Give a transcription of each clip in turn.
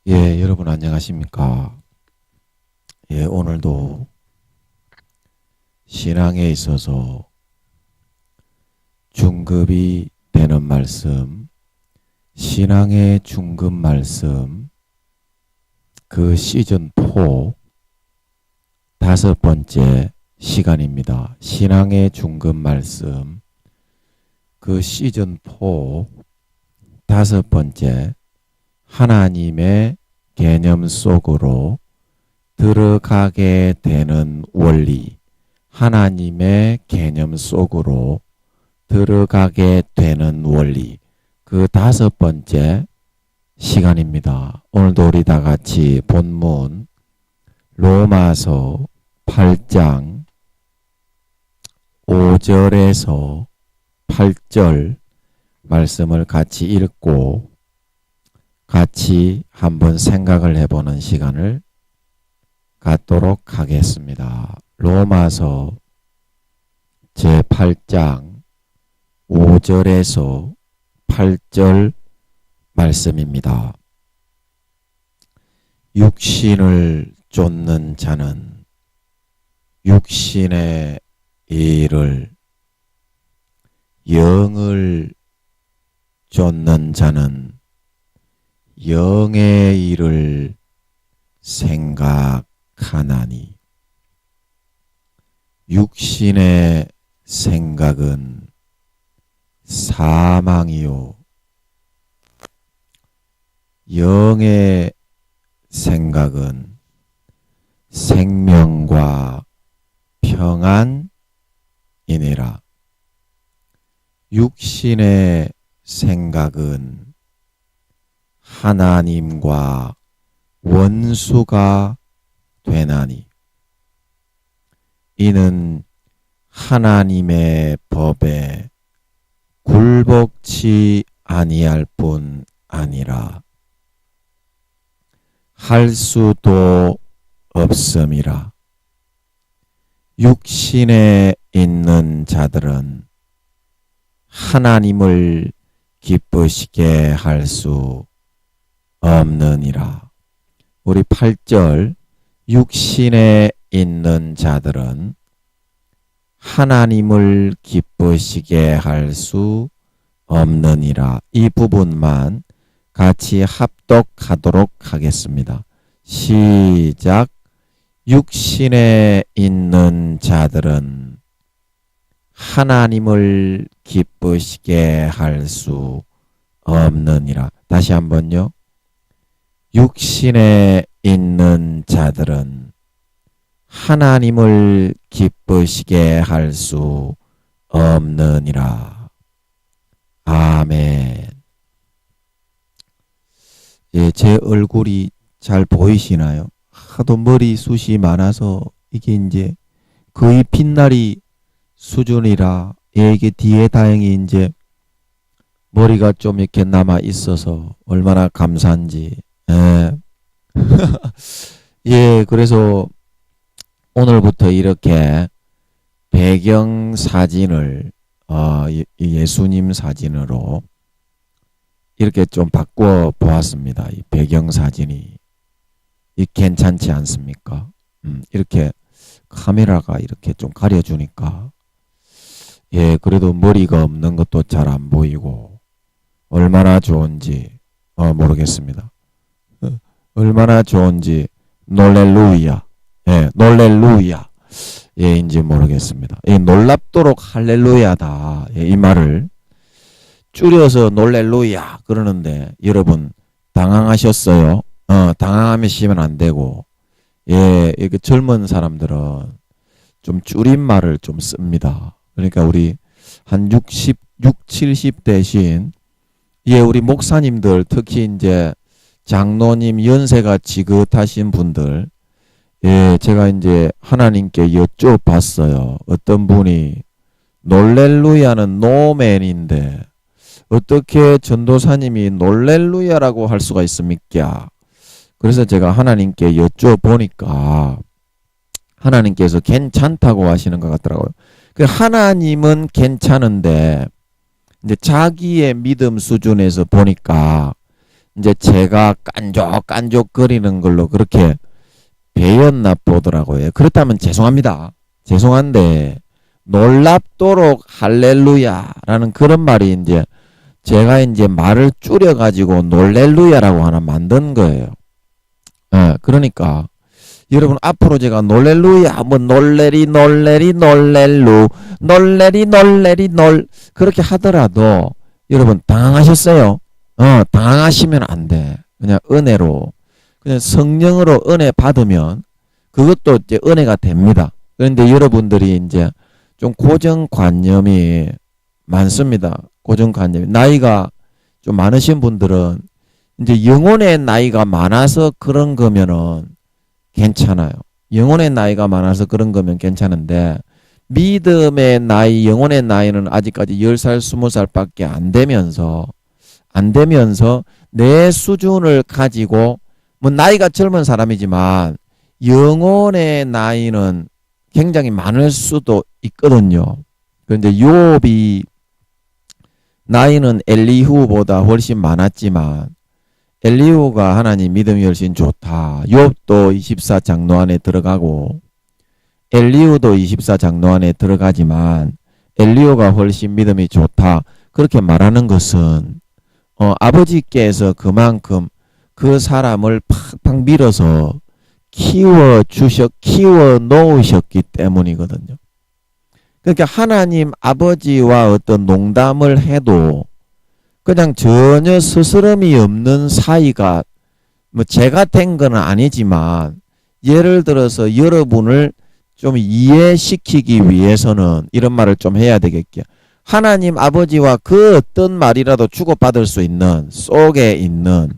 예, 여러분 안녕하십니까? 예, 오늘도 신앙에 있어서 중급이 되는 말씀, 신앙의 중급 말씀, 그 시즌 4 다섯 번째 시간입니다. 신앙의 중급 말씀, 그 시즌 4 다섯 번째 하나님의 개념 속으로 들어가게 되는 원리, 하나님의 개념 속으로 들어가게 되는 원리, 그 다섯 번째 시간입니다. 오늘도 우리 다 같이 본문 로마서 8장 5절에서 8절 말씀을 같이 읽고 같이 한번 생각을 해보는 시간을 갖도록 하겠습니다. 로마서 제8장 5절에서 8절 말씀입니다. 육신을 쫓는 자는 육신의 일을, 영을 쫓는 자는 영의 일을 생각하나니. 육신의 생각은 사망이요, 영의 생각은 생명과 평안이니라. 육신의 생각은 하나님과 원수가 되나니, 이는 하나님의 법에 굴복치 아니할 뿐 아니라 할 수도 없음이라. 육신에 있는 자들은 하나님을 기쁘시게 할 수 없느니라. 우리 8절, 육신에 있는 자들은 하나님을 기쁘시게 할 수 없느니라. 이 부분만 같이 합독하도록 하겠습니다. 시작. 육신에 있는 자들은 하나님을 기쁘시게 할 수 없느니라. 다시 한번요. 육신에 있는 자들은 하나님을 기쁘시게 할 수 없느니라. 아멘. 예, 제 얼굴이 잘 보이시나요? 하도 머리숱이 많아서 이게 이제 거의 빛나리 수준이라, 예, 이게 뒤에 다행히 이제 머리가 좀 이렇게 남아 있어서 얼마나 감사한지. 예. 예, 그래서 오늘부터 이렇게 배경 사진을 예수님 사진으로 이렇게 좀 바꿔 보았습니다. 이 배경 사진이 이 괜찮지 않습니까? 이렇게 카메라가 이렇게 좀 가려주니까, 예, 그래도 머리가 없는 것도 잘 안 보이고 얼마나 좋은지 모르겠습니다. 얼마나 좋은지 놀렐루야, 예, 놀렐루야, 예, 인지 모르겠습니다. 예, 놀랍도록 할렐루야다, 예, 이 말을 줄여서 놀렐루야 그러는데 여러분 당황하셨어요? 당황하시면 안 되고, 예, 이렇게 젊은 사람들은 좀 줄임말을 좀 씁니다. 그러니까 우리 한 60, 70대신, 예, 우리 목사님들, 특히 이제 장로님 연세가 지긋하신 분들, 예, 제가 이제 하나님께 여쭤봤어요. 어떤 분이 놀렐루야는 노맨인데 어떻게 전도사님이 놀렐루야라고 할 수가 있습니까? 그래서 제가 하나님께 여쭤보니까 하나님께서 괜찮다고 하시는 것 같더라고요. 그 하나님은 괜찮은데 이제 자기의 믿음 수준에서 보니까 이제 제가 깐족깐족거리는 걸로 그렇게 배웠나 보더라고요. 그렇다면 죄송합니다. 죄송한데 놀랍도록 할렐루야라는 그런 말이 이제 제가 이제 말을 줄여가지고 놀렐루야라고 하나 만든 거예요. 예, 그러니까 여러분 앞으로 제가 놀렐루야 뭐 놀래리 놀렐루 그렇게 하더라도 여러분 당황하셨어요? 당황하시면 안 돼. 그냥 은혜로 그냥 성령으로 은혜 받으면 그것도 이제 은혜가 됩니다. 그런데 여러분들이 이제 좀 고정관념이 많습니다. 고정관념이 나이가 좀 많으신 분들은 이제 영혼의 나이가 많아서 그런 거면은 괜찮아요. 영혼의 나이가 많아서 그런 거면 괜찮은데 믿음의 나이, 영혼의 나이는 아직까지 10살, 20살밖에 안 되면서 내 수준을 가지고 뭐 나이가 젊은 사람이지만 영혼의 나이는 굉장히 많을 수도 있거든요. 그런데 욥이 나이는 엘리후보다 훨씬 많았지만 엘리후가 하나님 믿음이 훨씬 좋다. 욥도 24장로 안에 들어가고 엘리후도 24장로 안에 들어가지만 엘리후가 훨씬 믿음이 좋다. 그렇게 말하는 것은 아버지께서 그만큼 그 사람을 팍팍 밀어서 키워 놓으셨기 때문이거든요. 그러니까 하나님 아버지와 어떤 농담을 해도 그냥 전혀 스스럼이 없는 사이가 뭐 제가 된 건 아니지만 예를 들어서 여러분을 좀 이해시키기 위해서는 이런 말을 좀 해야 되겠게. 하나님 아버지와 그 어떤 말이라도 주고받을 수 있는 속에 있는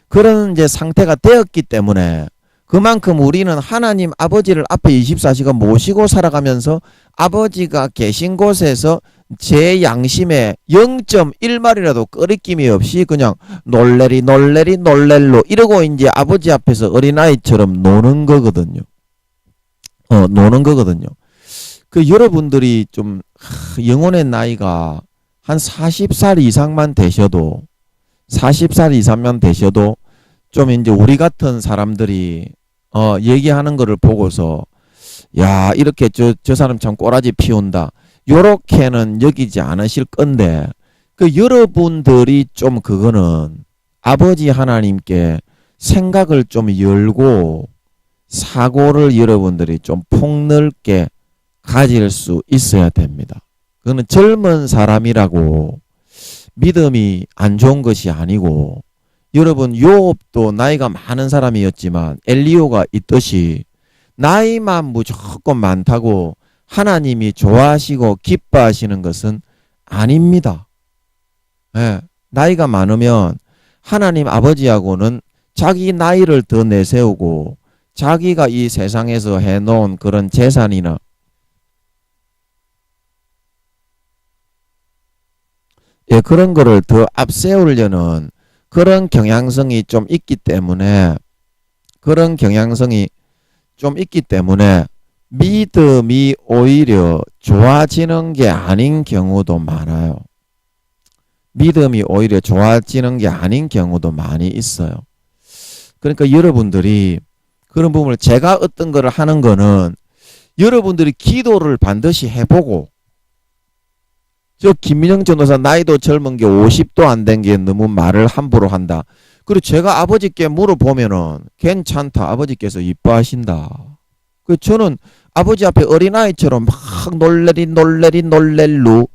그런 이제 상태가 되었기 때문에 그만큼 우리는 하나님 아버지를 앞에 24시간 모시고 살아가면서 아버지가 계신 곳에서 제 양심에 0.1마리라도 끄리낌이 없이 그냥 놀렐로 이러고 이제 아버지 앞에서 어린아이처럼 노는 거거든요. 노는 거거든요. 그 여러분들이 좀 영혼의 나이가 한 40살 이상만 되셔도 40살 이상만 되셔도 좀 이제 우리 같은 사람들이 얘기하는 거를 보고서 야 이렇게 저 사람 참 꼬라지 피운다 요렇게는 여기지 않으실 건데 그 여러분들이 좀 그거는 아버지 하나님께 생각을 좀 열고 사고를 여러분들이 좀 폭넓게 가질 수 있어야 됩니다. 그거는 젊은 사람이라고 믿음이 안 좋은 것이 아니고 여러분 욥도 나이가 많은 사람이었지만 엘리야가 있듯이 나이만 무조건 많다고 하나님이 좋아하시고 기뻐하시는 것은 아닙니다. 예, 나이가 많으면 하나님 아버지하고는 자기 나이를 더 내세우고 자기가 이 세상에서 해놓은 그런 재산이나 그런 거를 더 앞세우려는 그런 경향성이 좀 있기 때문에 믿음이 오히려 좋아지는 게 아닌 경우도 많아요. 믿음이 오히려 좋아지는 게 아닌 경우도 많이 있어요. 그러니까 여러분들이 그런 부분을 제가 어떤 거를 하는 거는 여러분들이 기도를 반드시 해보고 저 김민영 전도사 나이도 젊은 게 50도 안 된 게 너무 말을 함부로 한다. 그리고 제가 아버지께 물어보면은 괜찮다. 아버지께서 이뻐하신다. 그 저는 아버지 앞에 어린아이처럼 막 놀렐루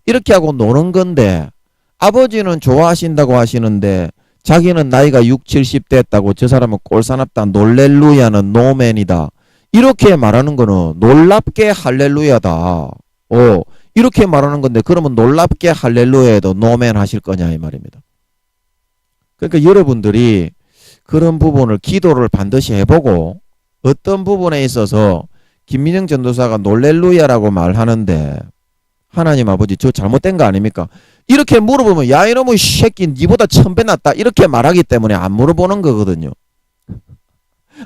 이렇게 하고 노는 건데 아버지는 좋아하신다고 하시는데 자기는 나이가 6, 70 됐다고 저 사람은 꼴사납다. 놀렐루야는 노맨이다. 이렇게 말하는 거는 놀랍게 할렐루야다. 이렇게 말하는 건데 그러면 놀랍게 할렐루야에도 노맨 하실 거냐 이 말입니다. 그러니까 여러분들이 그런 부분을 기도를 반드시 해보고 어떤 부분에 있어서 김민영 전도사가 놀렐루야라고 말하는데 하나님 아버지 저 잘못된 거 아닙니까? 이렇게 물어보면 야 이놈의 새끼 니보다 1000배 낫다 이렇게 말하기 때문에 안 물어보는 거거든요.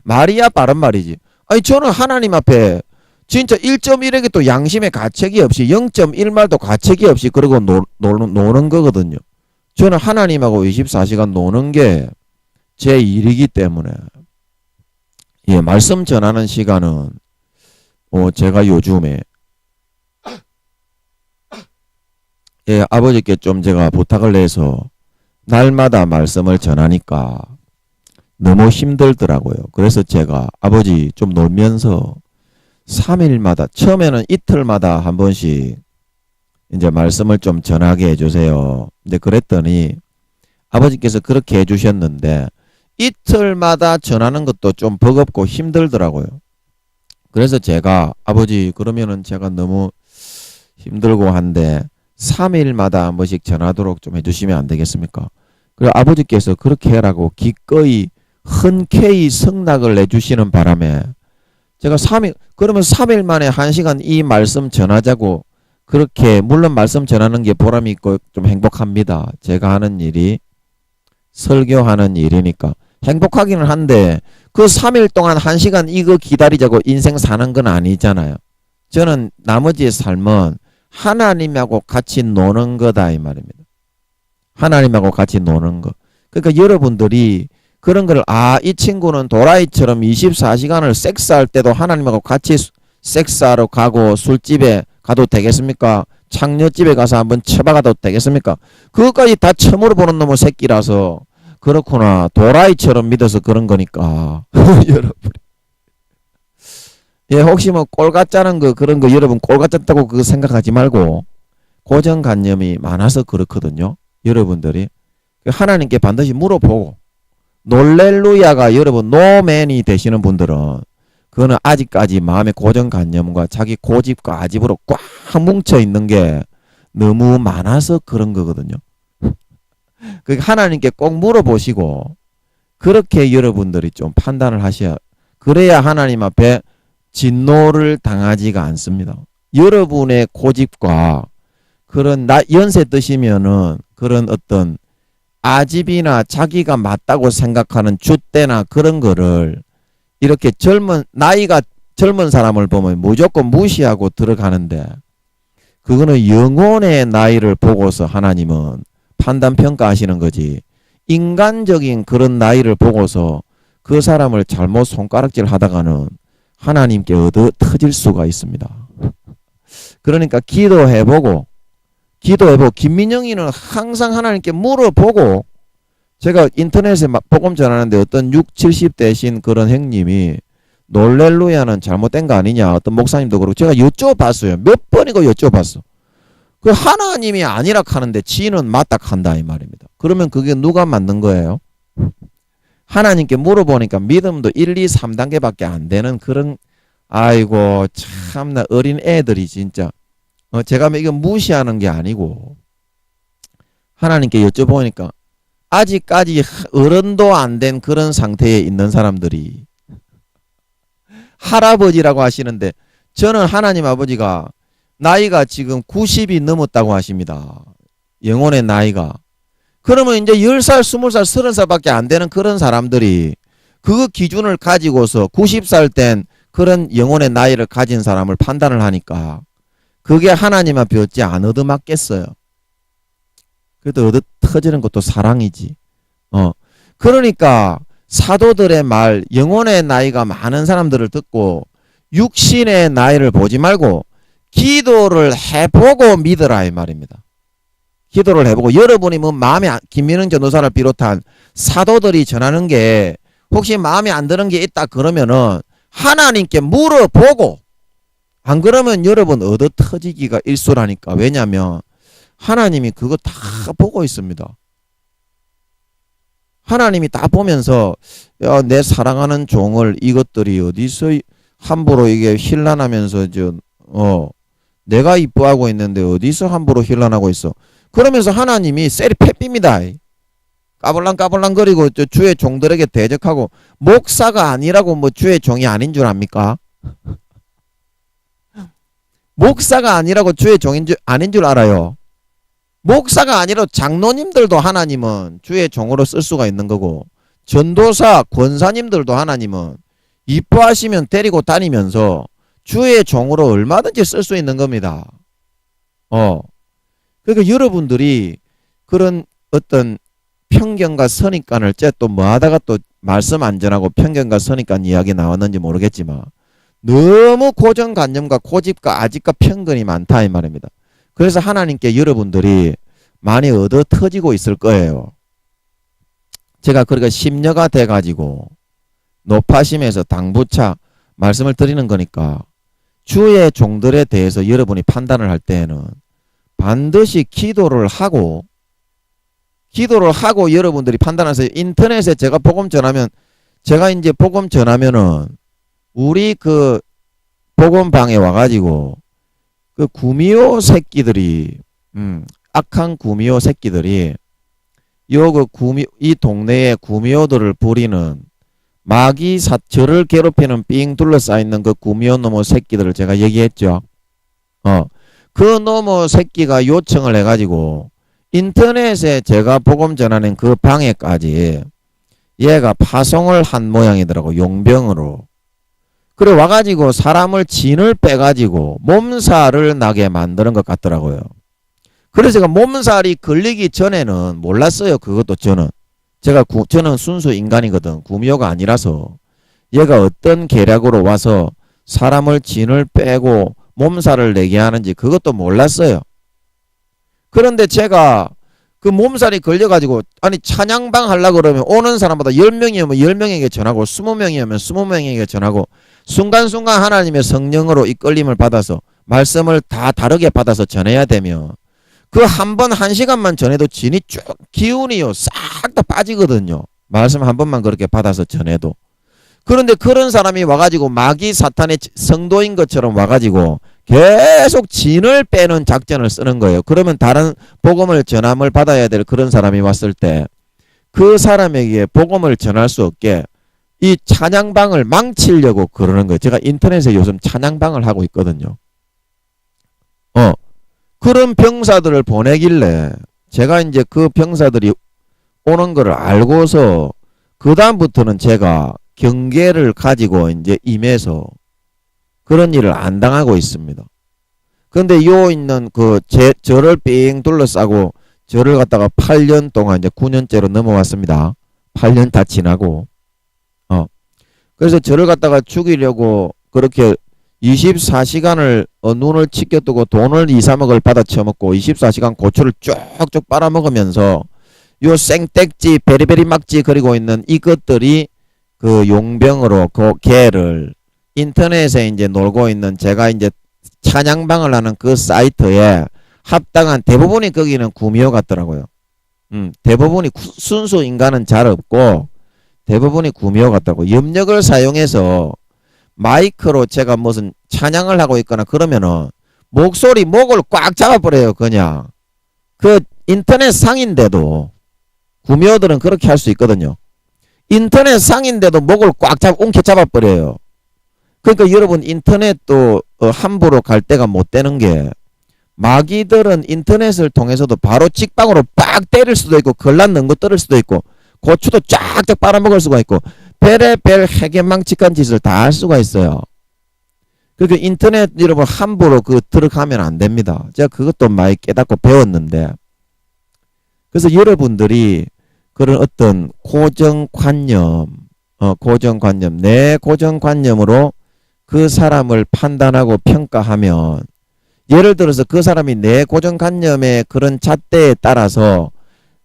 말이야 바른 말이지. 아니 저는 하나님 앞에 진짜 1.1에게 또 양심의 가책이 없이 0.1말도 가책이 없이 그러고 노는 거거든요. 저는 하나님하고 24시간 노는 게 제 일이기 때문에, 예, 말씀 전하는 시간은, 제가 요즘에, 예, 아버지께 좀 제가 부탁을 내서 날마다 말씀을 전하니까 너무 힘들더라고요. 그래서 제가 아버지 좀 놀면서 3일마다, 처음에는 이틀마다 한 번씩 이제 말씀을 좀 전하게 해주세요. 근데 그랬더니 아버지께서 그렇게 해주셨는데 이틀마다 전하는 것도 좀 버겁고 힘들더라고요. 그래서 제가 아버지 그러면은 제가 너무 힘들고 한데 3일마다 한 번씩 전하도록 좀 해주시면 안 되겠습니까? 그리고 아버지께서 그렇게 해라고 기꺼이 흔쾌히 승낙을 내주시는 바람에 제가 3일, 그러면 3일 만에 1시간 이 말씀 전하자고, 그렇게 물론 말씀 전하는 게 보람이 있고 좀 행복합니다. 제가 하는 일이 설교하는 일이니까 행복하기는 한데 그 3일 동안 1시간 이거 기다리자고 인생 사는 건 아니잖아요. 저는 나머지의 삶은 하나님하고 같이 노는 거다 이 말입니다. 하나님하고 같이 노는 거. 그러니까 여러분들이 그런 걸, 이 친구는 도라이처럼 24시간을 섹스할 때도 하나님하고 같이 섹스하러 가고 술집에 가도 되겠습니까? 창녀집에 가서 한번 쳐박아도 되겠습니까? 그것까지 다 처음으로 보는 놈의 새끼라서 그렇구나. 도라이처럼 믿어서 그런 거니까. 여러분. 예, 혹시 뭐 꼴 같자는 거, 그런 거 여러분 꼴 같았다고 그거 생각하지 말고 고정관념이 많아서 그렇거든요. 여러분들이. 하나님께 반드시 물어보고, 놀렐루야가 여러분 노맨이 되시는 분들은 그거는 아직까지 마음의 고정관념과 자기 고집과 아집으로 꽉 뭉쳐 있는 게 너무 많아서 그런 거거든요. 그러니까 하나님께 꼭 물어보시고 그렇게 여러분들이 좀 판단을 하셔야, 그래야 하나님 앞에 진노를 당하지가 않습니다. 여러분의 고집과 그런 연세 드시면은 그런 어떤 아집이나 자기가 맞다고 생각하는 줏대나 그런 거를 이렇게 나이가 젊은 사람을 보면 무조건 무시하고 들어가는데, 그거는 영혼의 나이를 보고서 하나님은 판단 평가하시는 거지, 인간적인 그런 나이를 보고서 그 사람을 잘못 손가락질 하다가는 하나님께 얻어 터질 수가 있습니다. 그러니까 기도해보고 김민영이는 항상 하나님께 물어보고, 제가 인터넷에 막 복음 전하는데 어떤 60, 70대신 그런 형님이 놀렐루야는 잘못된 거 아니냐, 어떤 목사님도 그렇고, 제가 여쭤봤어요. 몇 번이고 여쭤봤어. 그 하나님이 아니라 하는데 지는 맞다 한다 이 말입니다. 그러면 그게 누가 만든 거예요? 하나님께 물어보니까 믿음도 1, 2, 3단계밖에 안 되는 그런, 아이고 참나 어린 애들이 진짜, 제가 이거 무시하는 게 아니고 하나님께 여쭤보니까 아직까지 어른도 안 된 그런 상태에 있는 사람들이 할아버지라고 하시는데, 저는 하나님 아버지가 나이가 지금 90이 넘었다고 하십니다. 영혼의 나이가. 그러면 이제 10살, 20살, 30살밖에 안 되는 그런 사람들이 그 기준을 가지고서 90살 된 그런 영혼의 나이를 가진 사람을 판단을 하니까 그게 하나님 앞에 어찌 안 얻어맞겠어요. 그래도 얻어 터지는 것도 사랑이지. 그러니까 사도들의 말, 영혼의 나이가 많은 사람들을 듣고 육신의 나이를 보지 말고 기도를 해보고 믿으라 이 말입니다. 기도를 해보고, 여러분이 뭐 마음에 김민흥 전도사를 비롯한 사도들이 전하는 게 혹시 마음에 안 드는 게 있다 그러면은 하나님께 물어보고, 안 그러면 여러분 얻어 터지기가 일수라니까. 왜냐하면 하나님이 그거 다 보고 있습니다. 하나님이 다 보면서, 야, 내 사랑하는 종을 이것들이 어디서 함부로 이게 힐난하면서 내가 이뻐하고 있는데 어디서 함부로 힐난하고 있어. 그러면서 하나님이 셀이 패빕니다. 까불랑까불랑거리고 주의 종들에게 대적하고, 목사가 아니라고 뭐 주의 종이 아닌 줄 압니까? 목사가 아니라고 주의 종인 아닌 줄 알아요. 목사가 아니라 장로님들도 하나님은 주의 종으로 쓸 수가 있는 거고, 전도사, 권사님들도 하나님은 이뻐하시면 데리고 다니면서 주의 종으로 얼마든지 쓸 수 있는 겁니다. 그러니까 여러분들이 그런 어떤 편견과 선입관을 또 뭐 하다가 또 말씀 안 전하고 편견과 선입관 이야기 나왔는지 모르겠지만 너무 고정관념과 고집과 아집과 편견이 많다 이 말입니다. 그래서 하나님께 여러분들이 많이 얻어 터지고 있을 거예요. 제가 그러니까 심려가 돼가지고 높아심에서 당부차 말씀을 드리는 거니까 주의 종들에 대해서 여러분이 판단을 할 때에는 반드시 기도를 하고 여러분들이 판단하세요. 인터넷에 제가 복음 전하면 제가 이제 복음 전하면은 우리 그 복음방에 와가지고 그 구미호 새끼들이 악한 구미호 새끼들이 이 동네에 구미호들을 부리는 저를 괴롭히는 삥 둘러싸있는 그 구미호 놈의 새끼들을 제가 얘기했죠. 그 놈의 새끼가 요청을 해가지고 인터넷에 제가 복음 전하는 그 방에까지 얘가 파송을 한 모양이더라고. 용병으로. 그래 와가지고 사람을 진을 빼가지고 몸살을 나게 만드는 것 같더라고요. 그래서 제가 몸살이 걸리기 전에는 몰랐어요. 그것도 저는 순수 인간이거든. 구미호가 아니라서 얘가 어떤 계략으로 와서 사람을 진을 빼고 몸살을 내게 하는지 그것도 몰랐어요. 그런데 제가 그 몸살이 걸려가지고 아니 찬양방 하려고 그러면 오는 사람마다 10명이면 10명에게 전하고 20명이면 20명에게 전하고 순간순간 하나님의 성령으로 이끌림을 받아서 말씀을 다 다르게 받아서 전해야 되면 그 한 번 1시간만 전해도 진이 쭉 기운이요 싹 다 빠지거든요. 말씀 한 번만 그렇게 받아서 전해도. 그런데 그런 사람이 와가지고 마귀 사탄의 성도인 것처럼 와가지고 계속 진을 빼는 작전을 쓰는 거예요. 그러면 다른 복음을 전함을 받아야 될 그런 사람이 왔을 때 그 사람에게 복음을 전할 수 없게 이 찬양방을 망치려고 그러는 거예요. 제가 인터넷에 요즘 찬양방을 하고 있거든요. 그런 병사들을 보내길래 제가 이제 그 병사들이 오는 걸 알고서 그 다음부터는 제가 경계를 가지고 이제 임해서 그런 일을 안 당하고 있습니다. 그런데 요 있는 저를 삥 둘러싸고 저를 갖다가 8년 동안 이제 9년째로 넘어왔습니다. 8년 다 지나고. 그래서 저를 갖다가 죽이려고 그렇게 24시간을 눈을 치켜뜨고 돈을 2, 3억을 받아 쳐먹고 24시간 고추를 쭉쭉 빨아먹으면서 요 생떼지 베리베리 막지 그리고 있는 이것들이 그 용병으로 그 개를 인터넷에 이제 놀고 있는 제가 이제 찬양방을 하는 그 사이트에 합당한 대부분이 거기는 구미호 같더라고요. 대부분이 순수 인간은 잘 없고 대부분이 구미호 같더라고요. 염력을 사용해서 마이크로 제가 무슨 찬양을 하고 있거나 그러면은 목을 꽉 잡아버려요. 그냥 그 인터넷 상인데도 구미호들은 그렇게 할 수 있거든요. 인터넷 상인데도 목을 꽉 움켜잡아버려요. 그러니까 여러분 인터넷도 함부로 갈 데가 못 되는 게 마귀들은 인터넷을 통해서도 바로 직방으로 빡 때릴 수도 있고 걸란 넣은 거 때릴 수도 있고 고추도 쫙쫙 빨아먹을 수가 있고 별의별 해괴망측한 짓을 다 할 수가 있어요. 그러니까 인터넷 여러분 함부로 들어가면 안 됩니다. 제가 그것도 많이 깨닫고 배웠는데 그래서 여러분들이 그런 어떤 고정관념 내 고정관념으로 그 사람을 판단하고 평가하면 예를 들어서 그 사람이 내 고정관념의 그런 잣대에 따라서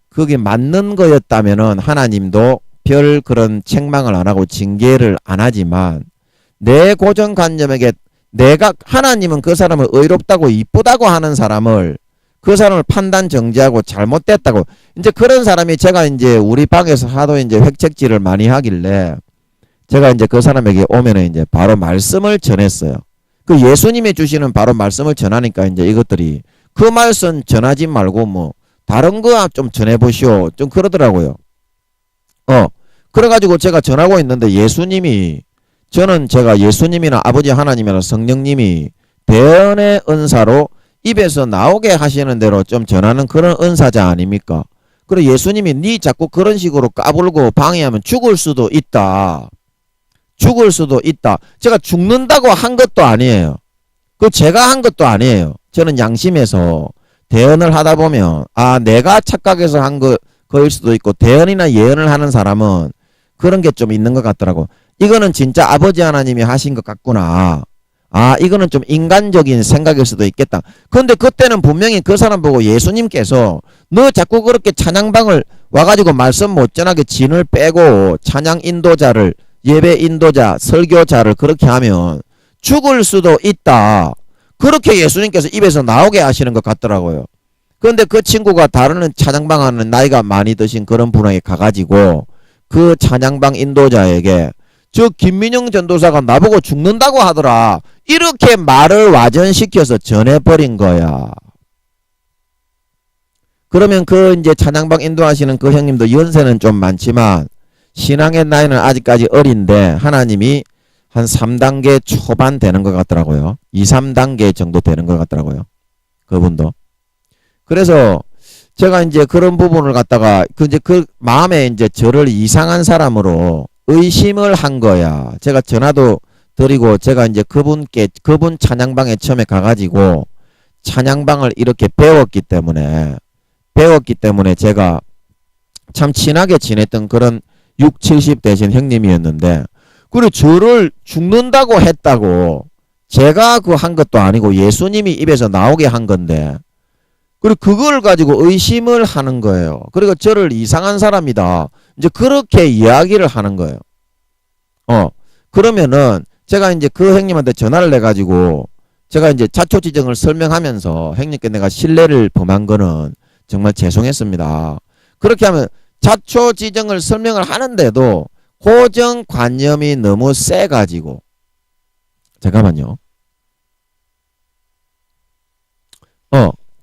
그게 맞는 거였다면은 하나님도 별 그런 책망을 안 하고 징계를 안 하지만 내 고정관념에게 하나님은 그 사람을 의롭다고 이쁘다고 하는 사람을 그 사람을 판단 정지하고 잘못됐다고 이제 그런 사람이 제가 이제 우리 방에서 하도 이제 획책질을 많이 하길래 제가 이제 그 사람에게 오면은 이제 바로 말씀을 전했어요. 그 예수님이 주시는 바로 말씀을 전하니까 이제 이것들이 그 말씀 전하지 말고 뭐 다른 거 좀 전해보시오 좀 그러더라고요. 그래가지고 제가 전하고 있는데 제가 예수님이나 아버지 하나님이나 성령님이 대언의 은사로 입에서 나오게 하시는 대로 좀 전하는 그런 은사자 아닙니까? 그래 예수님이 니 자꾸 그런 식으로 까불고 방해하면 죽을 수도 있다. 제가 죽는다고 한 것도 아니에요. 제가 한 것도 아니에요. 저는 양심에서 대언을 하다 보면 내가 착각해서 한 거일 수도 있고 대언이나 예언을 하는 사람은 그런 게 좀 있는 것 같더라고. 이거는 진짜 아버지 하나님이 하신 것 같구나. 이거는 좀 인간적인 생각일 수도 있겠다. 그런데 그때는 분명히 그 사람 보고 예수님께서 너 자꾸 그렇게 찬양방을 와가지고 말씀 못 전하게 진을 빼고 찬양 인도자를 예배 인도자 설교자를 그렇게 하면 죽을 수도 있다. 그렇게 예수님께서 입에서 나오게 하시는 것 같더라고요. 그런데 그 친구가 다른 찬양방 하는 나이가 많이 드신 그런 분에게 가가지고 그 찬양방 인도자에게 저 김민영 전도사가 나보고 죽는다고 하더라. 이렇게 말을 와전시켜서 전해버린 거야. 그러면 그 이제 찬양방 인도하시는 그 형님도 연세는 좀 많지만 신앙의 나이는 아직까지 어린데 하나님이 한 3단계 초반 되는 것 같더라고요. 2, 3단계 정도 되는 것 같더라고요. 그분도. 그래서 제가 이제 그런 부분을 갖다가 그 마음에 이제 저를 이상한 사람으로 의심을 한 거야. 제가 전화도 드리고 제가 이제 그분 찬양방에 처음에 가가지고 찬양방을 이렇게 배웠기 때문에 제가 참 친하게 지냈던 그런 6, 70 되신 형님이었는데 그리고 저를 죽는다고 했다고 제가 그 한 것도 아니고 예수님이 입에서 나오게 한 건데 그리고 그걸 가지고 의심을 하는 거예요. 그리고 저를 이상한 사람이다. 이제 그렇게 이야기를 하는 거예요. 그러면은 제가 이제 그 형님한테 전화를 해가지고 제가 이제 자초지정을 설명하면서 형님께 내가 신뢰를 범한 거는 정말 죄송했습니다. 그렇게 하면 자초지정을 설명을 하는데도 고정관념이 너무 세가지고 잠깐만요.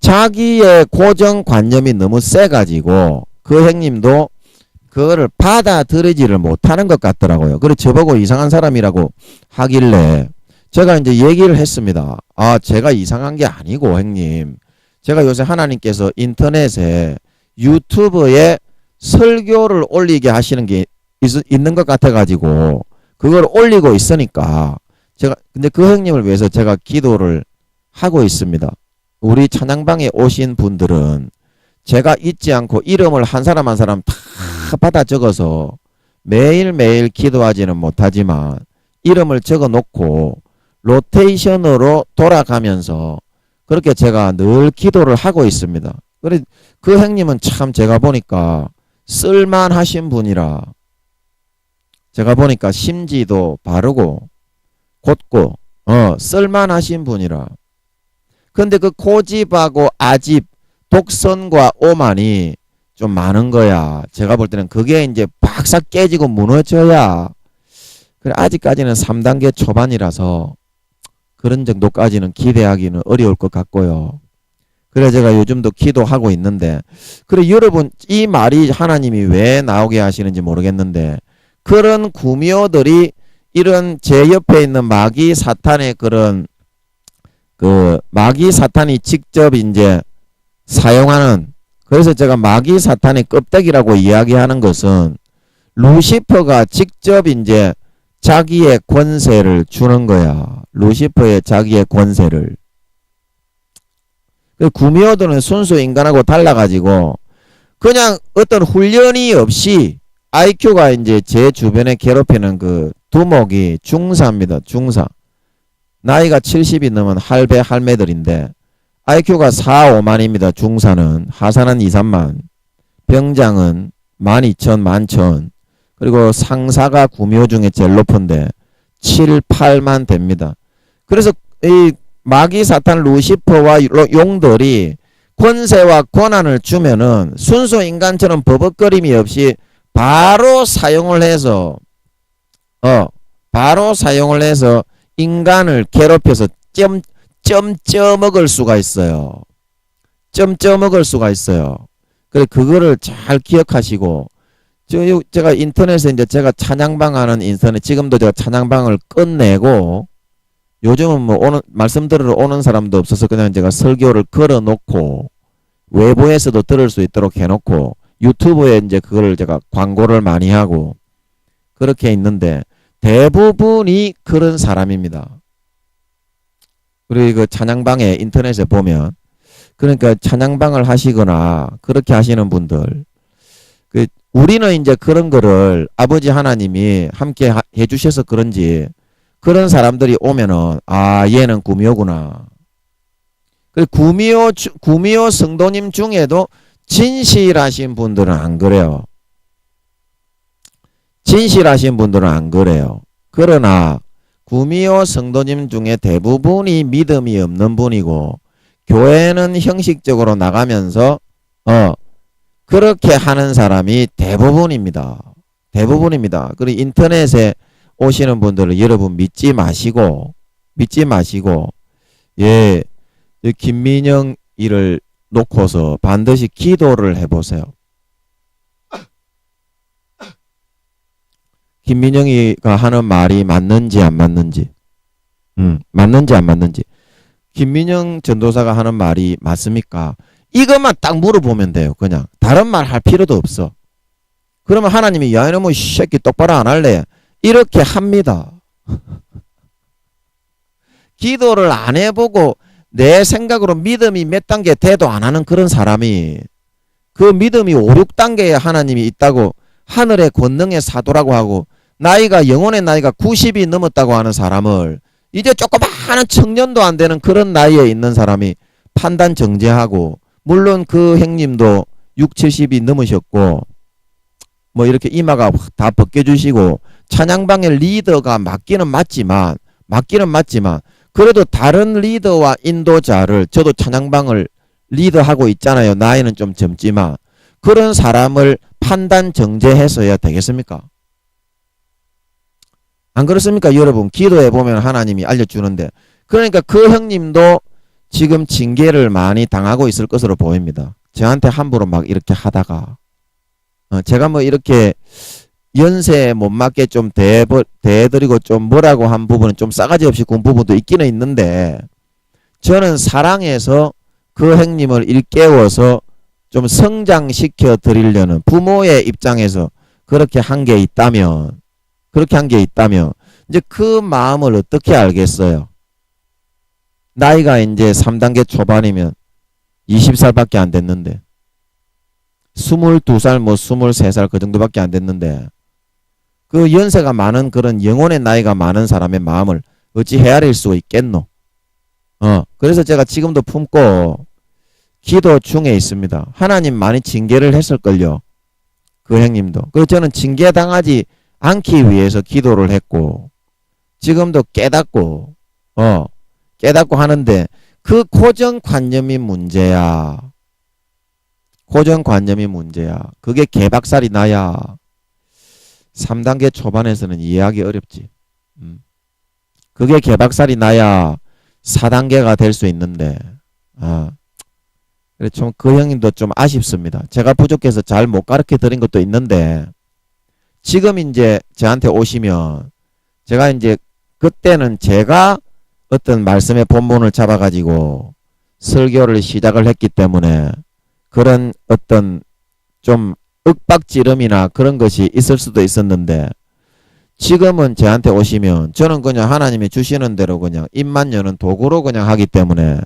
자기의 고정관념이 너무 세가지고 그 형님도 그거를 받아들이지를 못하는 것 같더라고요. 그래서 저보고 이상한 사람이라고 하길래 제가 이제 얘기를 했습니다. 제가 이상한 게 아니고 형님. 제가 요새 하나님께서 인터넷에 유튜브에 설교를 올리게 하시는 게 있는 것 같아가지고 그걸 올리고 있으니까 제가 근데 그 형님을 위해서 제가 기도를 하고 있습니다. 우리 찬양방에 오신 분들은 제가 잊지 않고 이름을 한 사람 한 사람 다 받아 적어서 매일매일 기도하지는 못하지만 이름을 적어 놓고 로테이션으로 돌아가면서 그렇게 제가 늘 기도를 하고 있습니다. 그래 그 형님은 참 제가 보니까 쓸만하신 분이라 제가 보니까 심지도 바르고 곧고 쓸만하신 분이라 근데 그 고집하고 아집 독선과 오만이 좀 많은 거야. 제가 볼 때는 그게 이제 박삭 깨지고 무너져야 그래 아직까지는 3단계 초반이라서 그런 정도까지는 기대하기는 어려울 것 같고요. 그래 제가 요즘도 기도하고 있는데 그래 여러분 이 말이 하나님이 왜 나오게 하시는지 모르겠는데 그런 구미호들이 이런 제 옆에 있는 마귀 사탄의 그런 그 마귀 사탄이 직접 이제 사용하는 그래서 제가 마귀 사탄의 껍데기라고 이야기하는 것은 루시퍼가 직접 이제 자기의 권세를 주는 거야. 루시퍼의 자기의 권세를. 구미호들은 순수 인간하고 달라가지고 그냥 어떤 훈련이 없이 IQ가 이제 제 주변에 괴롭히는 그 두목이 중사입니다. 중사. 나이가 70이 넘은 할배 할매들인데 IQ가 4, 5만입니다. 중사는. 하사는 2, 3만. 병장은 12,000, 11,000. 그리고 상사가 구미호 중에 제일 높은데 7, 8만 됩니다. 그래서 이 마귀 사탄 루시퍼와 용들이 권세와 권한을 주면은 순수 인간처럼 버벅거림이 없이 바로 사용을 해서 인간을 괴롭혀서 점 쪄먹을 수가 있어요. 점 쪄먹을 수가 있어요. 그래 그거를 잘 기억하시고 제가 인터넷에 이제 제가 찬양방 하는 인터넷 지금도 제가 찬양방을 끝내고 요즘은 뭐 말씀 들으러 오는 사람도 없어서 그냥 제가 설교를 걸어 놓고 외부에서도 들을 수 있도록 해 놓고 유튜브에 이제 그걸 제가 광고를 많이 하고 그렇게 있는데 대부분이 그런 사람입니다. 그리고 그 찬양방에 인터넷에 보면 그러니까 찬양방을 하시거나 그렇게 하시는 분들, 우리는 이제 그런 거를 아버지 하나님이 함께 해주셔서 그런지 그런 사람들이 오면은 얘는 구미호구나. 구미호 성도님 중에도 진실하신 분들은 안 그래요. 진실하신 분들은 안 그래요. 그러나 구미호 성도님 중에 대부분이 믿음이 없는 분이고 교회는 형식적으로 나가면서 그렇게 하는 사람이 대부분입니다. 대부분입니다. 그리고 인터넷에 오시는 분들은 여러분 믿지 마시고 예, 김민영 일을 놓고서 반드시 기도를 해보세요. 김민영이가 하는 말이 맞는지 안 맞는지, 맞는지 안 맞는지. 김민영 전도사가 하는 말이 맞습니까? 이것만 딱 물어보면 돼요. 그냥 다른 말 할 필요도 없어. 그러면 하나님이 야 이놈의 새끼 똑바로 안 할래? 이렇게 합니다. 기도를 안 해보고 내 생각으로 믿음이 몇 단계 돼도 안 하는 그런 사람이 그 믿음이 5, 6단계에 하나님이 있다고 하늘의 권능의 사도라고 하고 영혼의 나이가 90이 넘었다고 하는 사람을 이제 조그마한 청년도 안 되는 그런 나이에 있는 사람이 판단 정죄하고, 물론 그 형님도 6, 70이 넘으셨고 뭐 이렇게 이마가 다 벗겨주시고 찬양방의 리더가 맞기는 맞지만 그래도 다른 리더와 인도자를, 저도 찬양방을 리더하고 있잖아요. 나이는 좀 젊지만 그런 사람을 판단 정죄해서야 되겠습니까? 안 그렇습니까? 여러분 기도해 보면 하나님이 알려주는데, 그러니까 그 형님도 지금 징계를 많이 당하고 있을 것으로 보입니다. 저한테 함부로 막 이렇게 하다가 제가 뭐 이렇게 연세에 못 맞게 좀 대해드리고 좀 뭐라고 한 부분은 좀 싸가지 없이 군 부분도 있기는 있는데, 저는 사랑해서 그 형님을 일깨워서 좀 성장시켜 드리려는 부모의 입장에서 그렇게 한 게 있다면 이제 그 마음을 어떻게 알겠어요? 나이가 이제 3단계 초반이면 20살밖에 안 됐는데 22살 뭐 23살 그 정도밖에 안 됐는데 그 연세가 많은 그런 영혼의 나이가 많은 사람의 마음을 어찌 헤아릴 수 있겠노? 그래서 제가 지금도 품고 기도 중에 있습니다. 하나님 많이 징계를 했을걸요. 그 형님도. 그래서 저는 징계당하지 않기 위해서 기도를 했고 지금도 깨닫고 하는데 그 고정관념이 문제야. 그게 개박살이 나야 3단계 초반에서는 이해하기 어렵지. 그게 개박살이 나야 4단계가 될 수 있는데 그래 좀 그 형님도 좀 아쉽습니다. 제가 부족해서 잘 못 가르쳐 드린 것도 있는데 지금 이제 저한테 오시면 제가 이제 그때는 제가 어떤 말씀의 본문을 잡아가지고 설교를 시작을 했기 때문에 그런 어떤 좀 윽박지름이나 그런 것이 있을 수도 있었는데, 지금은 저한테 오시면 저는 그냥 하나님이 주시는 대로 그냥 입만 여는 도구로 그냥 하기 때문에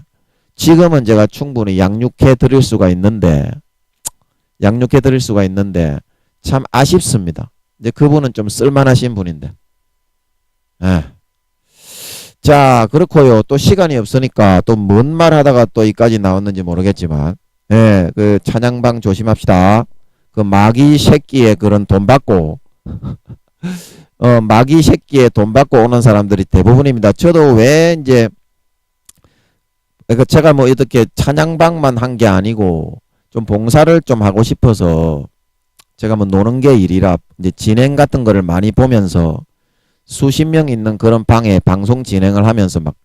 지금은 제가 충분히 양육해 드릴 수가 있는데 참 아쉽습니다. 이제 그분은 좀 쓸만하신 분인데. 자, 그렇고요. 또 시간이 없으니까 또 뭔 말 하다가 또 이까지 나왔는지 모르겠지만, 그 찬양방 조심합시다. 그 마귀 새끼의 그런 돈 받고, 마귀 새끼의 돈 받고 오는 사람들이 대부분입니다. 저도 왜 이제, 제가 뭐 이렇게 찬양방만 한 게 아니고, 좀 봉사를 좀 하고 싶어서, 제가 뭐 노는 게 일이라 이제 진행 같은 거를 많이 보면서 수십 명 있는 그런 방에 방송 진행을 하면서 막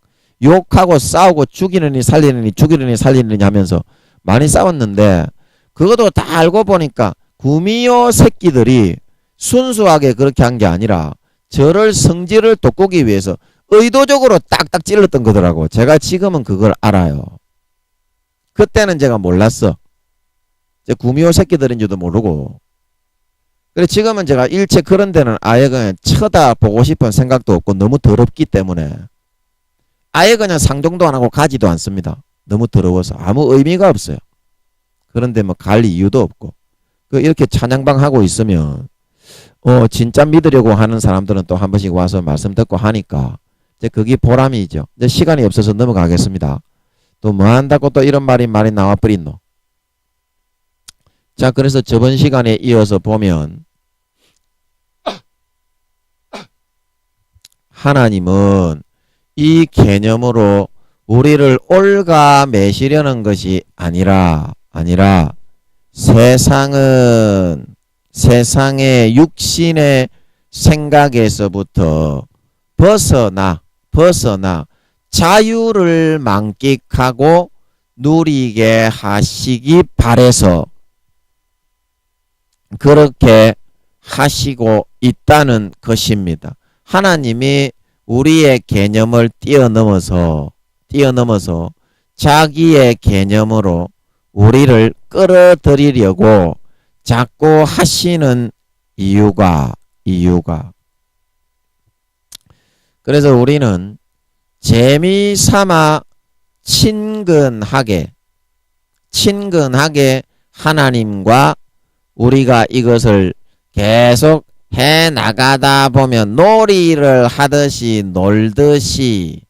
욕하고 싸우고 죽이느니 살리느니 하면서 많이 싸웠는데, 그것도 다 알고 보니까 구미호 새끼들이 순수하게 그렇게 한 게 아니라 저를 성질을 돋구기 위해서 의도적으로 딱딱 찔렀던 거더라고. 제가 지금은 그걸 알아요. 그때는 제가 몰랐어. 구미호 새끼들인 줄도 모르고. 그래 지금은 제가 일체 그런 데는 아예 그냥 쳐다보고 싶은 생각도 없고 너무 더럽기 때문에 아예 그냥 상종도 안 하고 가지도 않습니다. 너무 더러워서 아무 의미가 없어요. 그런데 뭐 갈 이유도 없고 이렇게 찬양방 하고 있으면 진짜 믿으려고 하는 사람들은 또 한 번씩 와서 말씀 듣고 하니까 이제 그게 보람이죠. 이제 시간이 없어서 넘어가겠습니다. 또 뭐 한다고 또 이런 말이 나와 버린노. 자, 그래서 저번 시간에 이어서 보면 하나님은 이 개념으로 우리를 올가매시려는 것이 아니라 세상의 육신의 생각에서부터 벗어나 자유를 만끽하고 누리게 하시기 바라서 그렇게 하시고 있다는 것입니다. 하나님이 우리의 개념을 뛰어넘어서 자기의 개념으로 우리를 끌어들이려고 자꾸 하시는 이유가 그래서 우리는 재미삼아 친근하게 하나님과 우리가 이것을 계속 해 나가다 보면 놀이를 하듯이 놀듯이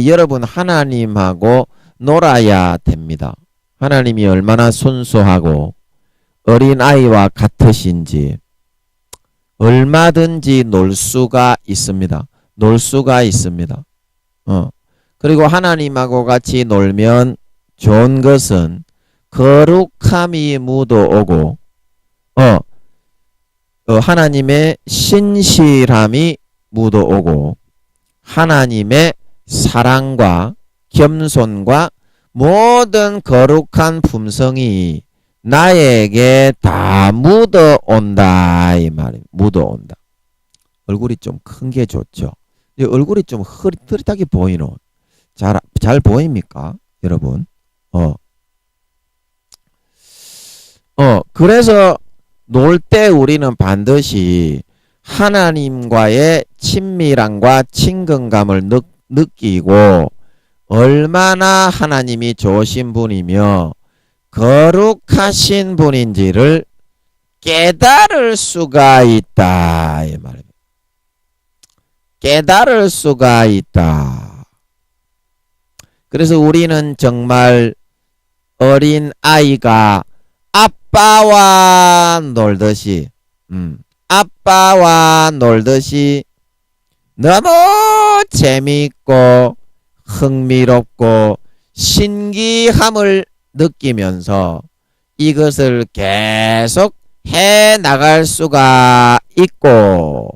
여러분 하나님하고 놀아야 됩니다. 하나님이 얼마나 순수하고 어린아이와 같으신지 얼마든지 놀 수가 있습니다. 그리고 하나님하고 같이 놀면 좋은 것은 거룩함이 묻어오고 하나님의 신실함이 묻어오고 하나님의 사랑과 겸손과 모든 거룩한 품성이 나에게 다 묻어온다 이 말이에요. 묻어온다. 얼굴이 좀 큰 게 좋죠. 얼굴이 좀 흐릿하게 보이노. 잘 보입니까 여러분? 그래서 놀 때 우리는 반드시 하나님과의 친밀함과 친근감을 느끼고 얼마나 하나님이 좋으신 분이며 거룩하신 분인지를 깨달을 수가 있다 이 말입니다. 깨달을 수가 있다. 그래서 우리는 정말 어린 아이가 아빠와 놀듯이 너무 재미있고 흥미롭고 신기함을 느끼면서 이것을 계속 해 나갈 수가 있고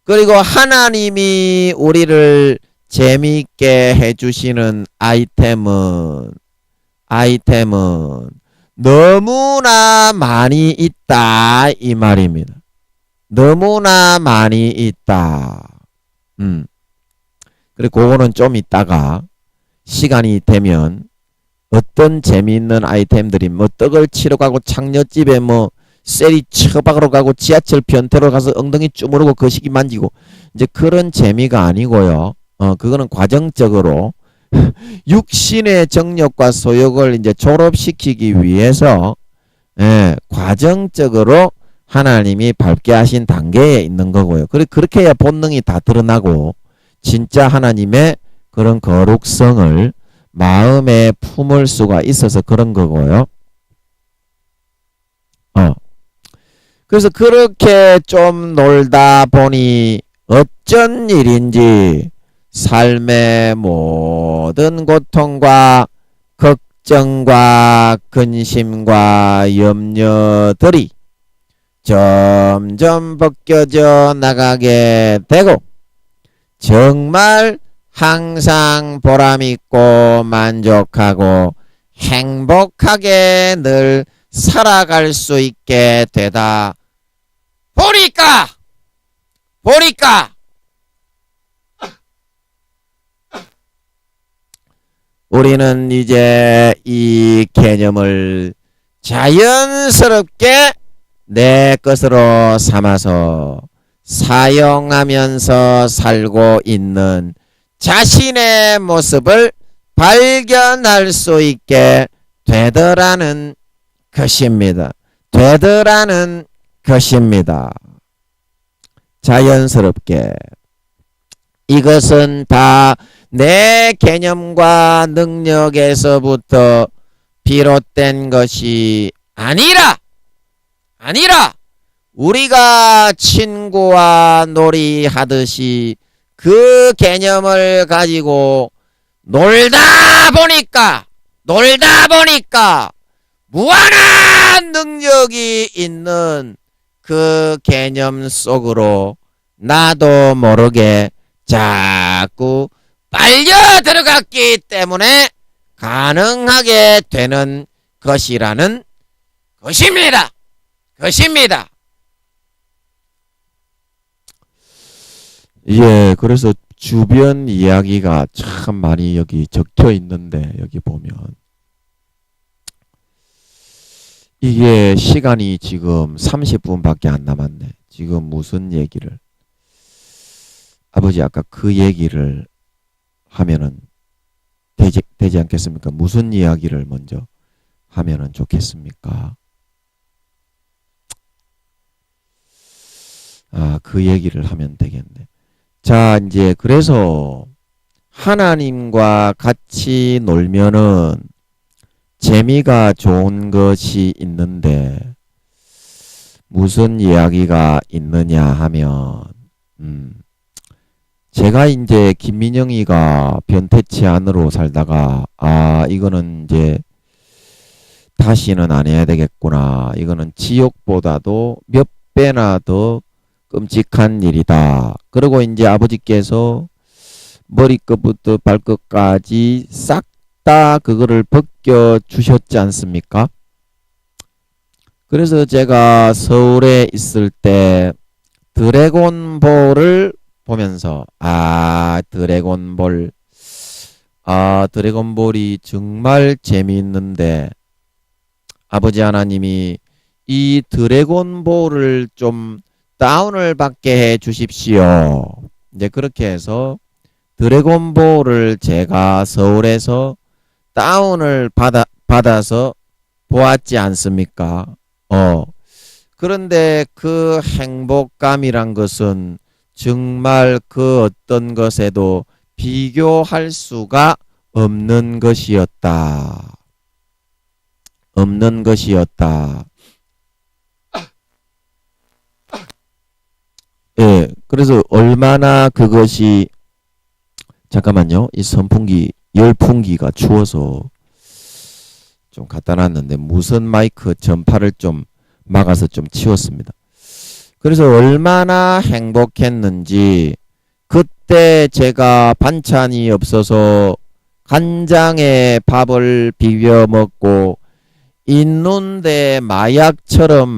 그리고 하나님이 우리를 재미있게 해주시는 아이템은 너무나 많이 있다 이 말입니다. 너무나 많이 있다. 그리고 그거는 좀 있다가 시간이 되면 어떤 재미있는 아이템들이 뭐 떡을 치러 가고 창녀집에 뭐 셀이 처박으러 가고 지하철 변태로 가서 엉덩이 쭈무르고 거시기 만지고 이제 그런 재미가 아니고요. 그거는 과정적으로 육신의 정욕과 소욕을 이제 졸업시키기 위해서 과정적으로 하나님이 밟게 하신 단계에 있는 거고요. 그렇게 해야 본능이 다 드러나고 진짜 하나님의 그런 거룩성을 마음에 품을 수가 있어서 그런 거고요. 그래서 그렇게 좀 놀다 보니 어쩐 일인지 삶의 모든 고통과 걱정과 근심과 염려들이 점점 벗겨져 나가게 되고 정말 항상 보람있고 만족하고 행복하게 늘 살아갈 수 있게 되다 보니까 우리는 이제 이 개념을 자연스럽게 내 것으로 삼아서 사용하면서 살고 있는 자신의 모습을 발견할 수 있게 되더라는 것입니다. 되더라는 것입니다. 자연스럽게. 이것은 다 내 개념과 능력에서부터 비롯된 것이 아니라 우리가 친구와 놀이하듯이 그 개념을 가지고 놀다 보니까 무한한 능력이 있는 그 개념 속으로 나도 모르게 자꾸 빨려 들어갔기 때문에 가능하게 되는 것이라는 것입니다. 예, 그래서 주변 이야기가 참 많이 여기 적혀 있는데, 여기 보면 이게 시간이 지금 30분밖에 안 남았네. 지금 무슨 얘기를, 아버지 아까 그 얘기를 하면은 되지 않겠습니까? 무슨 이야기를 먼저 하면은 좋겠습니까? 그 얘기를 하면 되겠네. 자, 이제 그래서 하나님과 같이 놀면은 재미가 좋은 것이 있는데 무슨 이야기가 있느냐 하면 제가 이제 김민영이가 변태치 안으로 살다가 이거는 이제 다시는 안 해야 되겠구나. 이거는 지옥보다도 몇 배나 더 끔찍한 일이다. 그리고 이제 아버지께서 머리끝부터 발끝까지 싹 다 그거를 벗겨 주셨지 않습니까? 그래서 제가 서울에 있을 때 드래곤볼을 보면서 드래곤볼이 정말 재미있는데 아버지 하나님이 이 드래곤볼을 좀 다운을 받게 해 주십시오. 이제 그렇게 해서 드래곤볼을 제가 서울에서 다운을 받아서 보았지 않습니까? 그런데 그 행복감이란 것은 정말 그 어떤 것에도 비교할 수가 없는 것이었다. 예, 그래서 얼마나 그것이, 잠깐만요. 이 선풍기, 열풍기가 추워서 좀 갖다 놨는데 무선 마이크 전파를 좀 막아서 좀 치웠습니다. 그래서 얼마나 행복했는지, 그때 제가 반찬이 없어서 간장에 밥을 비벼 먹고 있는데 마약처럼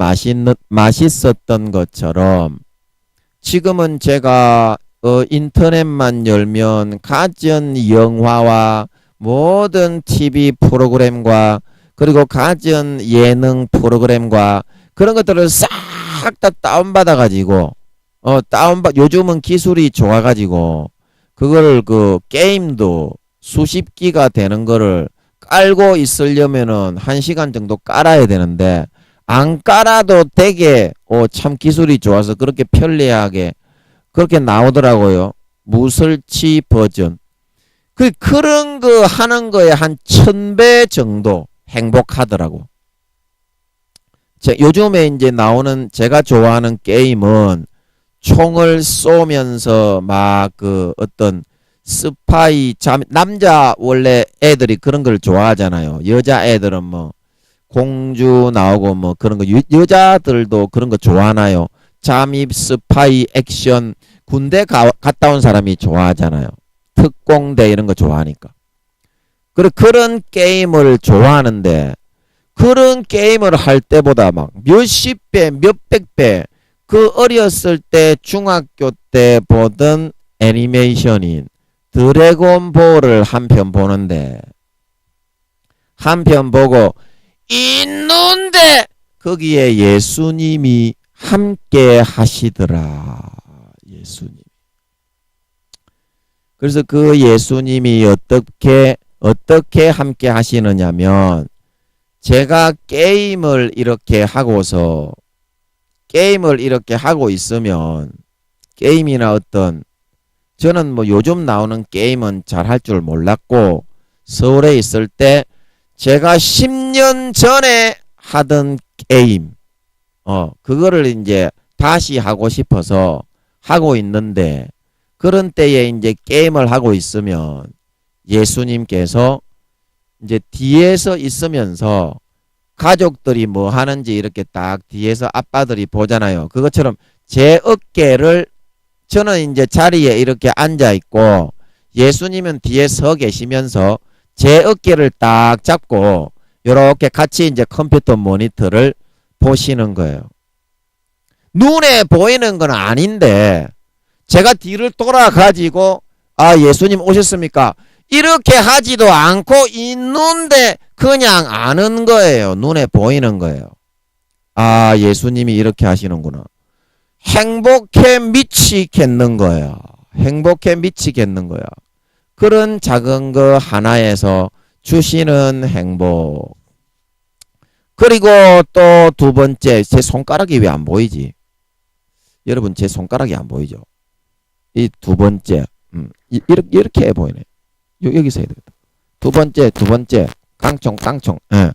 맛있었던 것처럼 지금은 제가 인터넷만 열면 가전 영화와 모든 TV 프로그램과 그리고 가전 예능 프로그램과 그런 것들을 싹 다 다운받아 가지고 요즘은 기술이 좋아 가지고 그거를 그 게임도 수십 기가 되는 거를 깔고 있으려면은 1시간 정도 깔아야 되는데 안 깔아도 되게 참 기술이 좋아서 그렇게 편리하게 그렇게 나오더라고요. 무설치 버전. 그런 거 하는 거에 한 1000배 정도 행복하더라고. 요즘에 이제 나오는 제가 좋아하는 게임은 총을 쏘면서 막 그 어떤 스파이 남자 원래 애들이 그런 걸 좋아하잖아요. 여자 애들은 뭐 공주 나오고 뭐 그런 거 여자들도 그런 거 좋아하나요? 잠입 스파이 액션 군대 갔다 온 사람이 좋아하잖아요. 특공대 이런 거 좋아하니까. 그런 게임을 좋아하는데 그런 게임을 할 때보다 막 몇십 배, 몇백 배 그 어렸을 때 중학교 때 보던 애니메이션인 드래곤볼을 한 편 보는데 한 편 보고 있는데 거기에 예수님이 함께 하시더라. 예수님. 그래서 그 예수님이 어떻게 어떻게 함께 하시느냐면 제가 게임을 이렇게 하고서 게임을 이렇게 하고 있으면 게임이나 어떤 저는 뭐 요즘 나오는 게임은 잘 할 줄 몰랐고 서울에 있을 때 제가 10년 전에 하던 게임 그거를 이제 다시 하고 싶어서 하고 있는데 그런 때에 이제 게임을 하고 있으면 예수님께서 이제 뒤에서 있으면서 가족들이 뭐 하는지 이렇게 딱 뒤에서 아빠들이 보잖아요. 그것처럼 제 어깨를 저는 이제 자리에 이렇게 앉아 있고 예수님은 뒤에 서 계시면서 제 어깨를 딱 잡고 이렇게 같이 이제 컴퓨터 모니터를 보시는 거예요. 눈에 보이는 건 아닌데 제가 뒤를 돌아가지고 예수님 오셨습니까? 이렇게 하지도 않고 있는데 그냥 아는 거예요. 눈에 보이는 거예요. 예수님이 이렇게 하시는구나. 행복해 미치겠는 거야. 행복해 미치겠는 거야. 그런 작은 거 하나에서 주시는 행복. 그리고 또 두 번째, 제 손가락이 왜 안 보이지? 여러분 제 손가락이 안 보이죠? 이 두 번째, 이렇게 보이네. 여기서 해야 되겠다. 두 번째, 깡총. 예.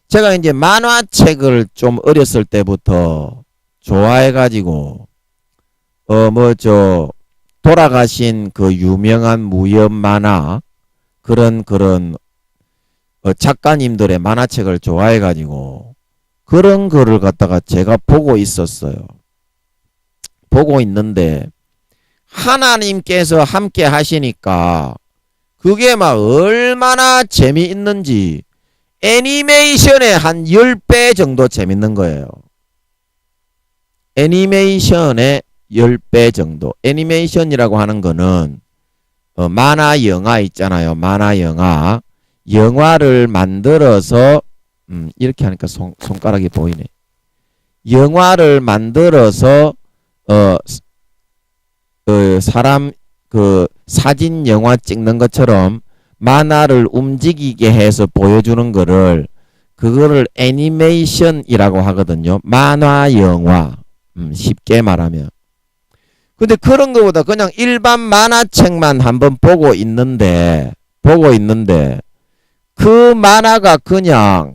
제가 이제 만화책을 좀 어렸을 때부터 좋아해가지고, 돌아가신 그 유명한 무협 만화, 그런, 작가님들의 만화책을 좋아해가지고, 그런 거를 갖다가 제가 보고 있었어요. 보고 있는데, 하나님께서 함께 하시니까, 그게 막 얼마나 재미있는지, 애니메이션의 한 10배 정도 재밌는 거예요. 애니메이션의 10배 정도. 애니메이션이라고 하는 거는 만화 영화 있잖아요. 만화 영화. 영화를 만들어서 이렇게 하니까 손가락이 보이네. 영화를 만들어서 사람 사진 영화 찍는 것처럼 만화를 움직이게 해서 보여주는 거를 그거를 애니메이션이라고 하거든요. 만화 영화. 쉽게 말하면. 근데 그런 거보다 그냥 일반 만화책만 한번 보고 있는데 그 만화가 그냥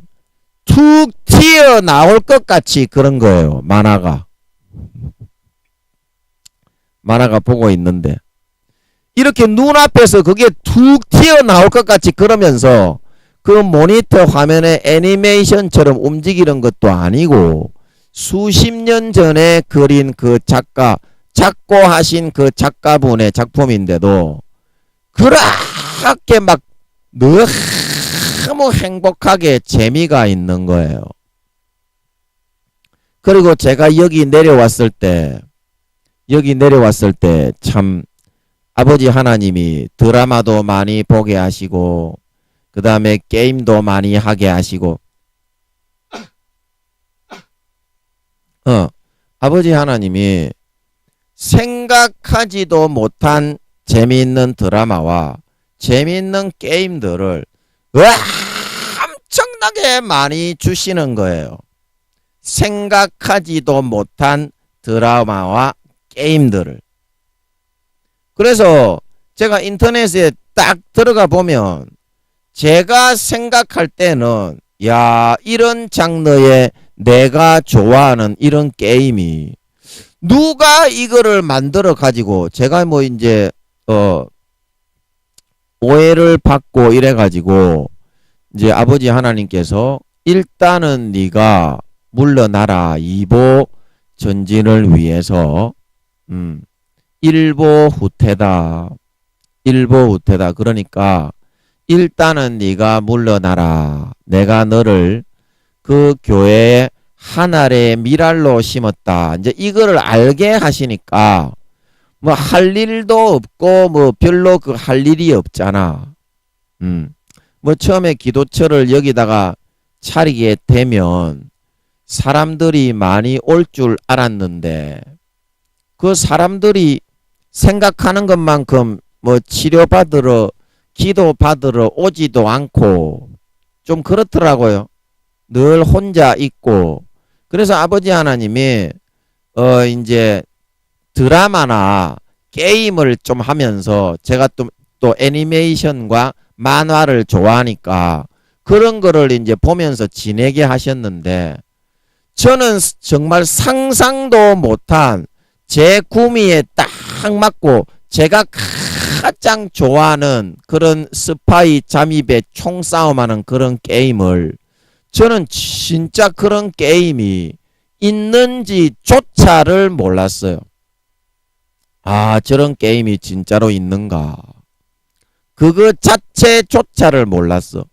툭 튀어나올 것 같이 그런 거예요. 만화가 보고 있는데 이렇게 눈앞에서 그게 툭 튀어나올 것 같이 그러면서 그 모니터 화면에 애니메이션처럼 움직이는 것도 아니고 수십 년 전에 그린 그 작고하신 그 작가분의 작품인데도 그렇게 막 너무 행복하게 재미가 있는 거예요. 그리고 제가 여기 내려왔을 때 참 아버지 하나님이 드라마도 많이 보게 하시고 그 다음에 게임도 많이 하게 하시고 아버지 하나님이 생각하지도 못한 재미있는 드라마와 재미있는 게임들을 엄청나게 많이 주시는 거예요. 생각하지도 못한 드라마와 게임들을. 그래서 제가 인터넷에 딱 들어가 보면 제가 생각할 때는 이런 장르의 내가 좋아하는 이런 게임이 누가 이거를 만들어 가지고 제가 뭐 이제 오해를 받고 이래 가지고 이제 아버지 하나님께서 일단은 네가 물러나라. 이보 전진을 위해서 일보 후퇴다. 그러니까 일단은 네가 물러나라. 내가 너를 그 교회에 한 알의 밀알로 심었다. 이제 이거를 알게 하시니까 뭐 할 일도 없고 뭐 별로 그 할 일이 없잖아. 뭐 처음에 기도처를 여기다가 차리게 되면 사람들이 많이 올 줄 알았는데 그 사람들이 생각하는 것만큼 뭐 치료받으러 기도 받으러 오지도 않고 좀 그렇더라고요. 늘 혼자 있고. 그래서 아버지 하나님이 이제 드라마나 게임을 좀 하면서 제가 또 애니메이션과 만화를 좋아하니까 그런 거를 이제 보면서 지내게 하셨는데 저는 정말 상상도 못한 제 구미에 딱 맞고 제가 가장 좋아하는 그런 스파이 잠입의 총싸움하는 그런 게임을 저는 진짜 그런 게임이 있는지조차를 몰랐어요. 아, 저런 게임이 진짜로 있는가. 그거 자체조차를 몰랐어.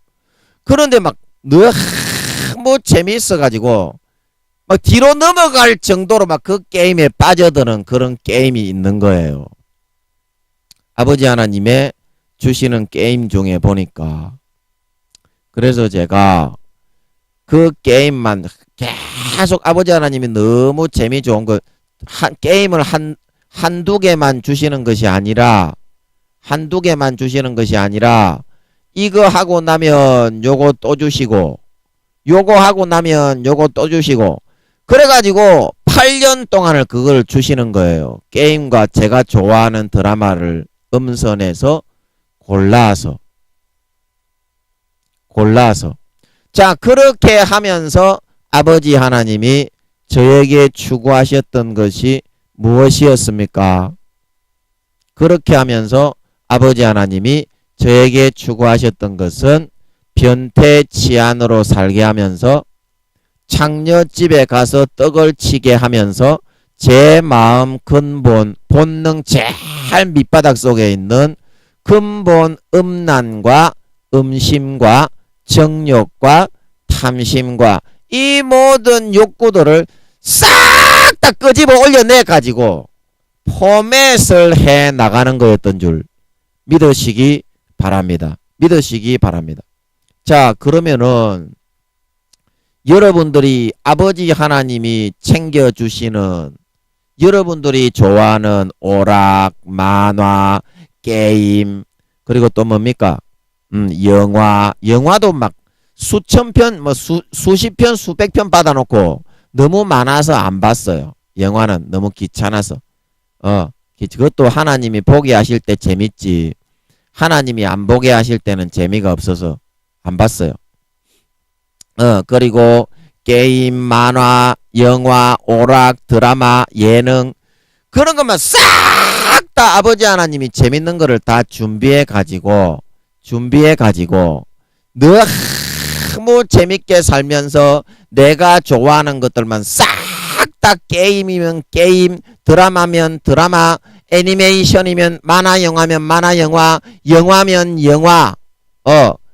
그런데 막 너무 재미있어가지고 막 뒤로 넘어갈 정도로 막 그 게임에 빠져드는 그런 게임이 있는 거예요. 아버지 하나님의 주시는 게임 중에 보니까. 그래서 제가 그 게임만 계속 아버지 하나님이 너무 재미 좋은 거 게임을 한두 개만 주시는 것이 아니라 한두 개만 주시는 것이 아니라 이거 하고 나면 요거 또 주시고 요거 하고 나면 요거 또 주시고 그래가지고 8년 동안을 그걸 주시는 거예요. 게임과 제가 좋아하는 드라마를 음선에서 골라서 자 그렇게 하면서 아버지 하나님이 저에게 추구하셨던 것이 무엇이었습니까? 그렇게 하면서 아버지 하나님이 저에게 추구하셨던 것은 변태치안으로 살게 하면서 창녀집에 가서 떡을 치게 하면서 제 마음 근본 본능 제일 밑바닥 속에 있는 근본 음란과 음심과 정욕과 탐심과 이 모든 욕구들을 싹 다 끄집어 올려내 가지고 포맷을 해 나가는 거였던 줄 믿으시기 바랍니다. 자 그러면은 여러분들이 아버지 하나님이 챙겨주시는 여러분들이 좋아하는 오락, 만화, 게임 그리고 또 뭡니까? 영화도 막 수천 편, 수십 편, 수백 편 받아놓고 너무 많아서 안 봤어요. 영화는 너무 귀찮아서. 그것도 하나님이 보게 하실 때 재밌지. 하나님이 안 보게 하실 때는 재미가 없어서 안 봤어요. 그리고 게임, 만화, 영화, 오락, 드라마, 예능 그런 것만 싹 다 아버지 하나님이 재밌는 거를 다 준비해 가지고 너무 재밌게 살면서 내가 좋아하는 것들만 싹 다 게임이면 게임, 드라마면 드라마, 애니메이션이면 만화 영화면 만화 영화, 영화면 영화,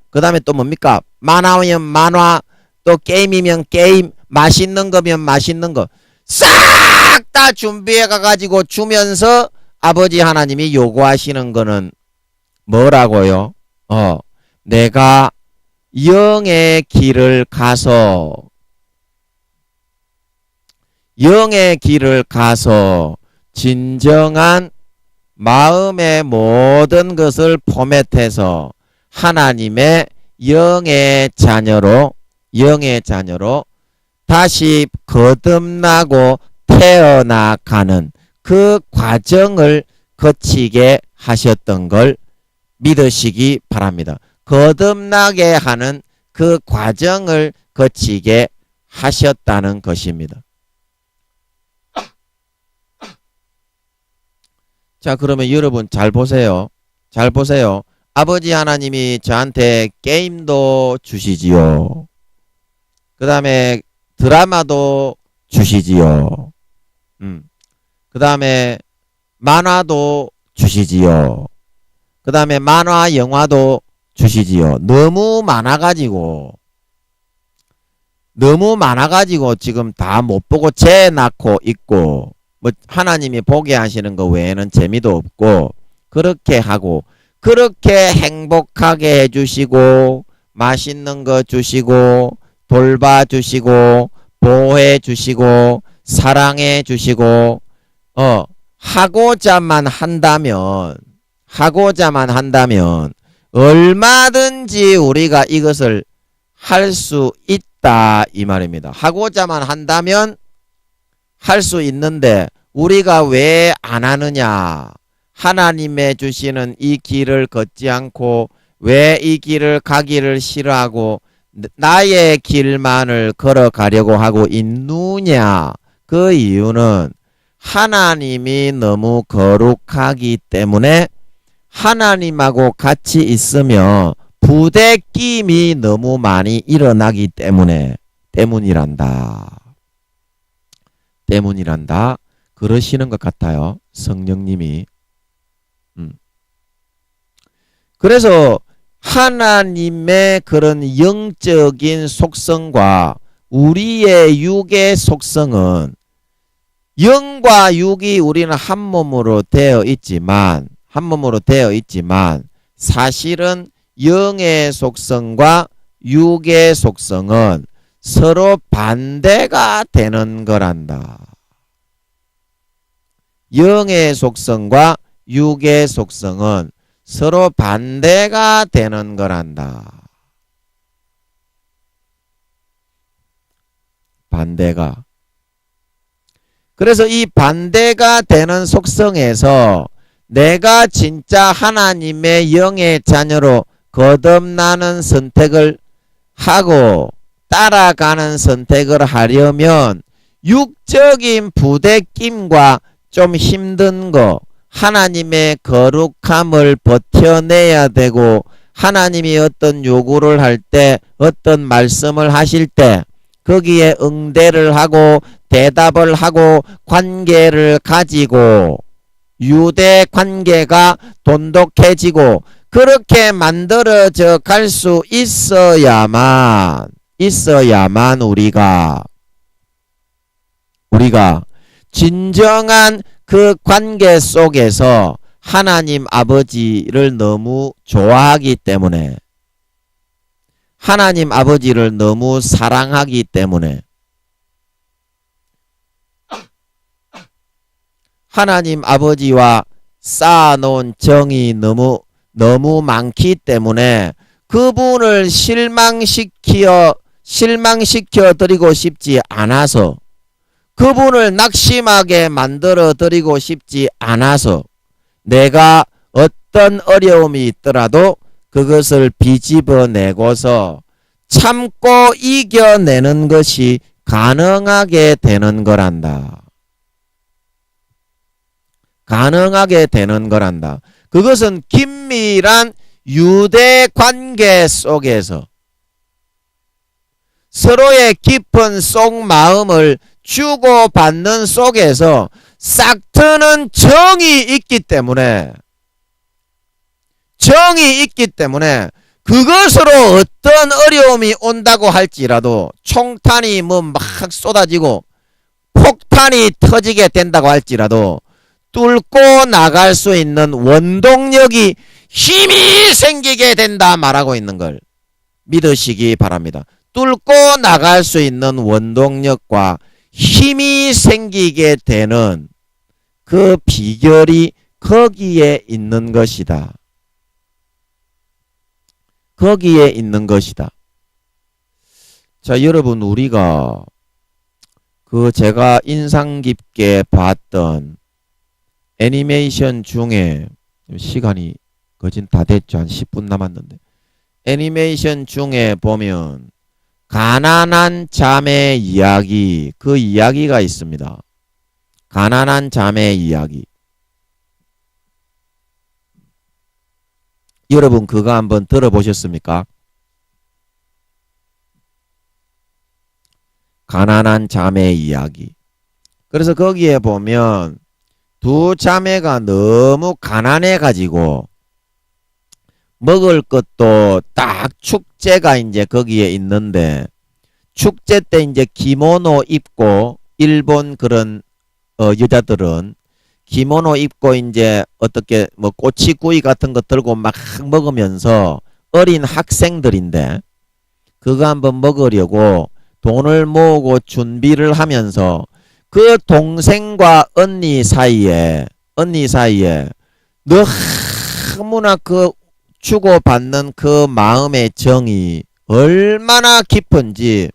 그 다음에 또 뭡니까? 만화면 만화, 또 게임이면 게임, 맛있는 거면 맛있는 거 싹 다 준비해 가가지고 주면서 아버지 하나님이 요구하시는 거는 뭐라고요? 내가 영의 길을 가서 진정한 마음의 모든 것을 포맷해서 하나님의 영의 자녀로 다시 거듭나고 태어나가는 그 과정을 거치게 하셨던 걸 믿으시기 바랍니다. 거듭나게 하는 그 과정을 거치게 하셨다는 것입니다. 자, 그러면 여러분 잘 보세요. 아버지 하나님이 저한테 게임도 주시지요. 그 다음에 드라마도 주시지요. 그 다음에 만화도 주시지요. 그 다음에 만화 영화도 주시지요. 너무 많아가지고 지금 다 못 보고 재놓고 있고 뭐 하나님이 보게 하시는 거 외에는 재미도 없고 그렇게 하고 그렇게 행복하게 해주시고 맛있는 거 주시고 돌봐주시고 보호해주시고 사랑해주시고 하고자만 한다면 얼마든지 우리가 이것을 할 수 있다 이 말입니다. 하고자만 한다면 할 수 있는데 우리가 왜 안 하느냐? 하나님의 주시는 이 길을 걷지 않고 왜 이 길을 가기를 싫어하고 나의 길만을 걸어가려고 하고 있느냐? 그 이유는 하나님이 너무 거룩하기 때문에 하나님하고 같이 있으며 부대낌이 너무 많이 일어나기 때문이란다. 그러시는 것 같아요. 성령님이. 그래서 하나님의 그런 영적인 속성과 우리의 육의 속성은 영과 육이 우리는 한 몸으로 되어 있지만 사실은 영의 속성과 육의 속성은 서로 반대가 되는 거란다. 영의 속성과 육의 속성은 서로 반대가 되는 거란다. 반대가. 그래서 이 반대가 되는 속성에서 내가 진짜 하나님의 영의 자녀로 거듭나는 선택을 하고 따라가는 선택을 하려면 육적인 부대낌과 좀 힘든 거, 하나님의 거룩함을 버텨내야 되고 하나님이 어떤 요구를 할 때, 어떤 말씀을 하실 때 거기에 응대를 하고 대답을 하고 관계를 가지고 유대 관계가 돈독해지고 그렇게 만들어져 갈 수 있어야만 우리가 진정한 그 관계 속에서 하나님 아버지를 너무 좋아하기 때문에 하나님 아버지를 너무 사랑하기 때문에 하나님 아버지와 쌓아놓은 정이 너무 많기 때문에 그분을 실망시켜 드리고 싶지 않아서 그분을 낙심하게 만들어 드리고 싶지 않아서 내가 어떤 어려움이 있더라도 그것을 비집어내고서 참고 이겨내는 것이 가능하게 되는 거란다. 그것은 긴밀한 유대 관계 속에서 서로의 깊은 속마음을 주고받는 속에서 싹 트는 정이 있기 때문에 그것으로 어떤 어려움이 온다고 할지라도 총탄이 막 쏟아지고 폭탄이 터지게 된다고 할지라도 뚫고 나갈 수 있는 원동력이 힘이 생기게 된다 말하고 있는 걸 믿으시기 바랍니다. 뚫고 나갈 수 있는 원동력과 힘이 생기게 되는 그 비결이 거기에 있는 것이다. 자, 여러분, 우리가 제가 인상 깊게 봤던 애니메이션 중에 시간이 거진 다 됐죠. 한 10분 남았는데 애니메이션 중에 보면 가난한 자매 이야기, 그 이야기가 있습니다. 가난한 자매 이야기. 여러분 그거 한번 들어보셨습니까? 가난한 자매 이야기. 그래서 거기에 보면 두 자매가 너무 가난해 가지고 먹을 것도 딱 축제가 이제 거기에 있는데 축제 때 이제 기모노 입고 일본 그런 여자들은 기모노 입고 이제 어떻게 뭐 꼬치구이 같은 거 들고 막 먹으면서 어린 학생들인데 그거 한번 먹으려고 돈을 모으고 준비를 하면서 그 동생과 언니 사이에 너무나 그 주고받는 그 마음의 정이 얼마나 깊은지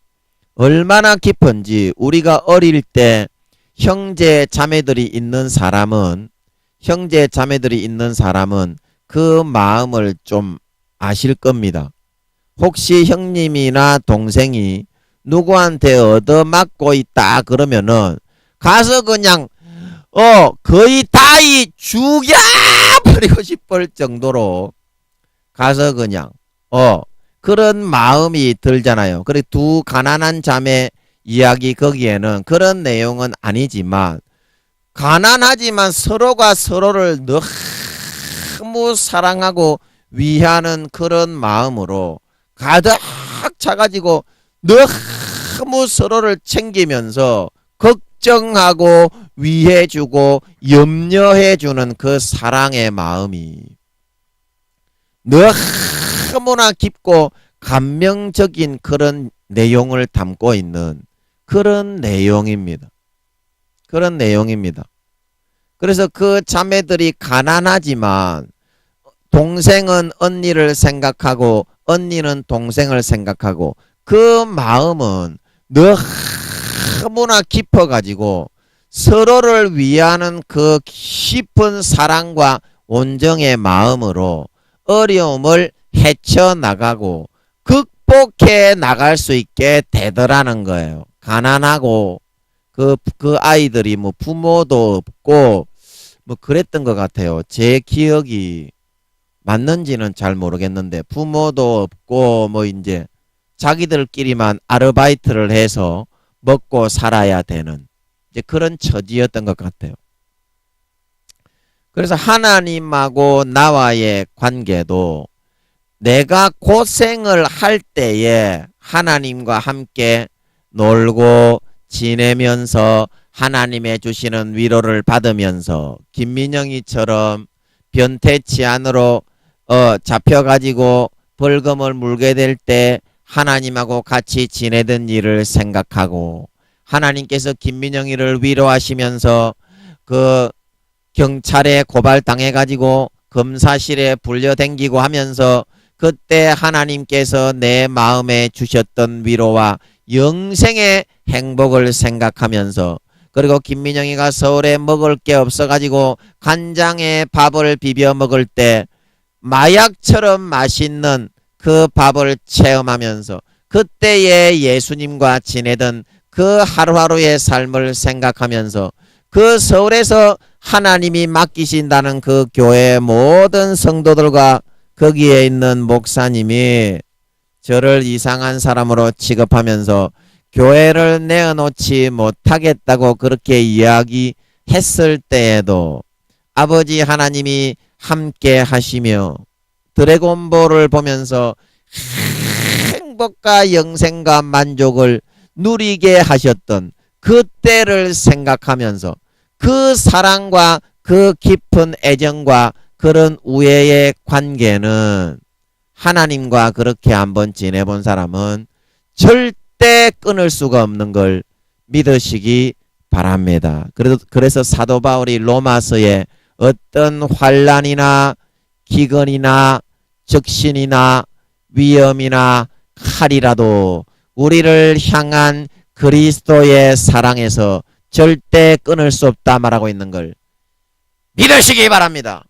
우리가 어릴 때 형제 자매들이 있는 사람은 그 마음을 좀 아실 겁니다. 혹시 형님이나 동생이 누구한테 얻어맞고 있다 그러면은 가서 그냥 거의 다이 죽여버리고 싶을 정도로 가서 그냥 그런 마음이 들잖아요. 그래 두 가난한 자매 이야기 거기에는 그런 내용은 아니지만 가난하지만 서로가 서로를 너무 사랑하고 위하는 그런 마음으로 가득 차가지고 너무 서로를 챙기면서 걱정하고 위해주고 염려해주는 그 사랑의 마음이 너무나 깊고 감명적인 그런 내용을 담고 있는 그런 내용입니다. 그래서 그 자매들이 가난하지만 동생은 언니를 생각하고 언니는 동생을 생각하고 그 마음은 너무나 깊어가지고 서로를 위하는 그 깊은 사랑과 온정의 마음으로 어려움을 헤쳐나가고 극복해 나갈 수 있게 되더라는 거예요. 가난하고 그 아이들이 뭐 부모도 없고 뭐 그랬던 것 같아요. 제 기억이 맞는지는 잘 모르겠는데 부모도 없고 뭐 이제 자기들끼리만 아르바이트를 해서 먹고 살아야 되는 이제 그런 처지였던 것 같아요. 그래서 하나님하고 나와의 관계도 내가 고생을 할 때에 하나님과 함께 놀고 지내면서 하나님의 주시는 위로를 받으면서 김민영이처럼 변태치 안으로 잡혀가지고 벌금을 물게 될 때 하나님하고 같이 지내던 일을 생각하고 하나님께서 김민영이를 위로하시면서 그 경찰에 고발당해가지고 검사실에 불려댕기고 하면서 그때 하나님께서 내 마음에 주셨던 위로와 영생의 행복을 생각하면서 그리고 김민영이가 서울에 먹을 게 없어가지고 간장에 밥을 비벼 먹을 때 마약처럼 맛있는 그 밥을 체험하면서 그때의 예수님과 지내던 그 하루하루의 삶을 생각하면서 그 서울에서 하나님이 맡기신다는 그 교회의 모든 성도들과 거기에 있는 목사님이 저를 이상한 사람으로 취급하면서 교회를 내어놓지 못하겠다고 그렇게 이야기했을 때에도 아버지 하나님이 함께 하시며 드래곤볼을 보면서 행복과 영생과 만족을 누리게 하셨던 그때를 생각하면서 그 사랑과 그 깊은 애정과 그런 우애의 관계는 하나님과 그렇게 한번 지내본 사람은 절대 끊을 수가 없는 걸 믿으시기 바랍니다. 그래서 사도 바울이 로마서에 어떤 환난이나 기근이나 적신이나 위험이나 칼이라도 우리를 향한 그리스도의 사랑에서 절대 끊을 수 없다 말하고 있는 걸 믿으시기 바랍니다.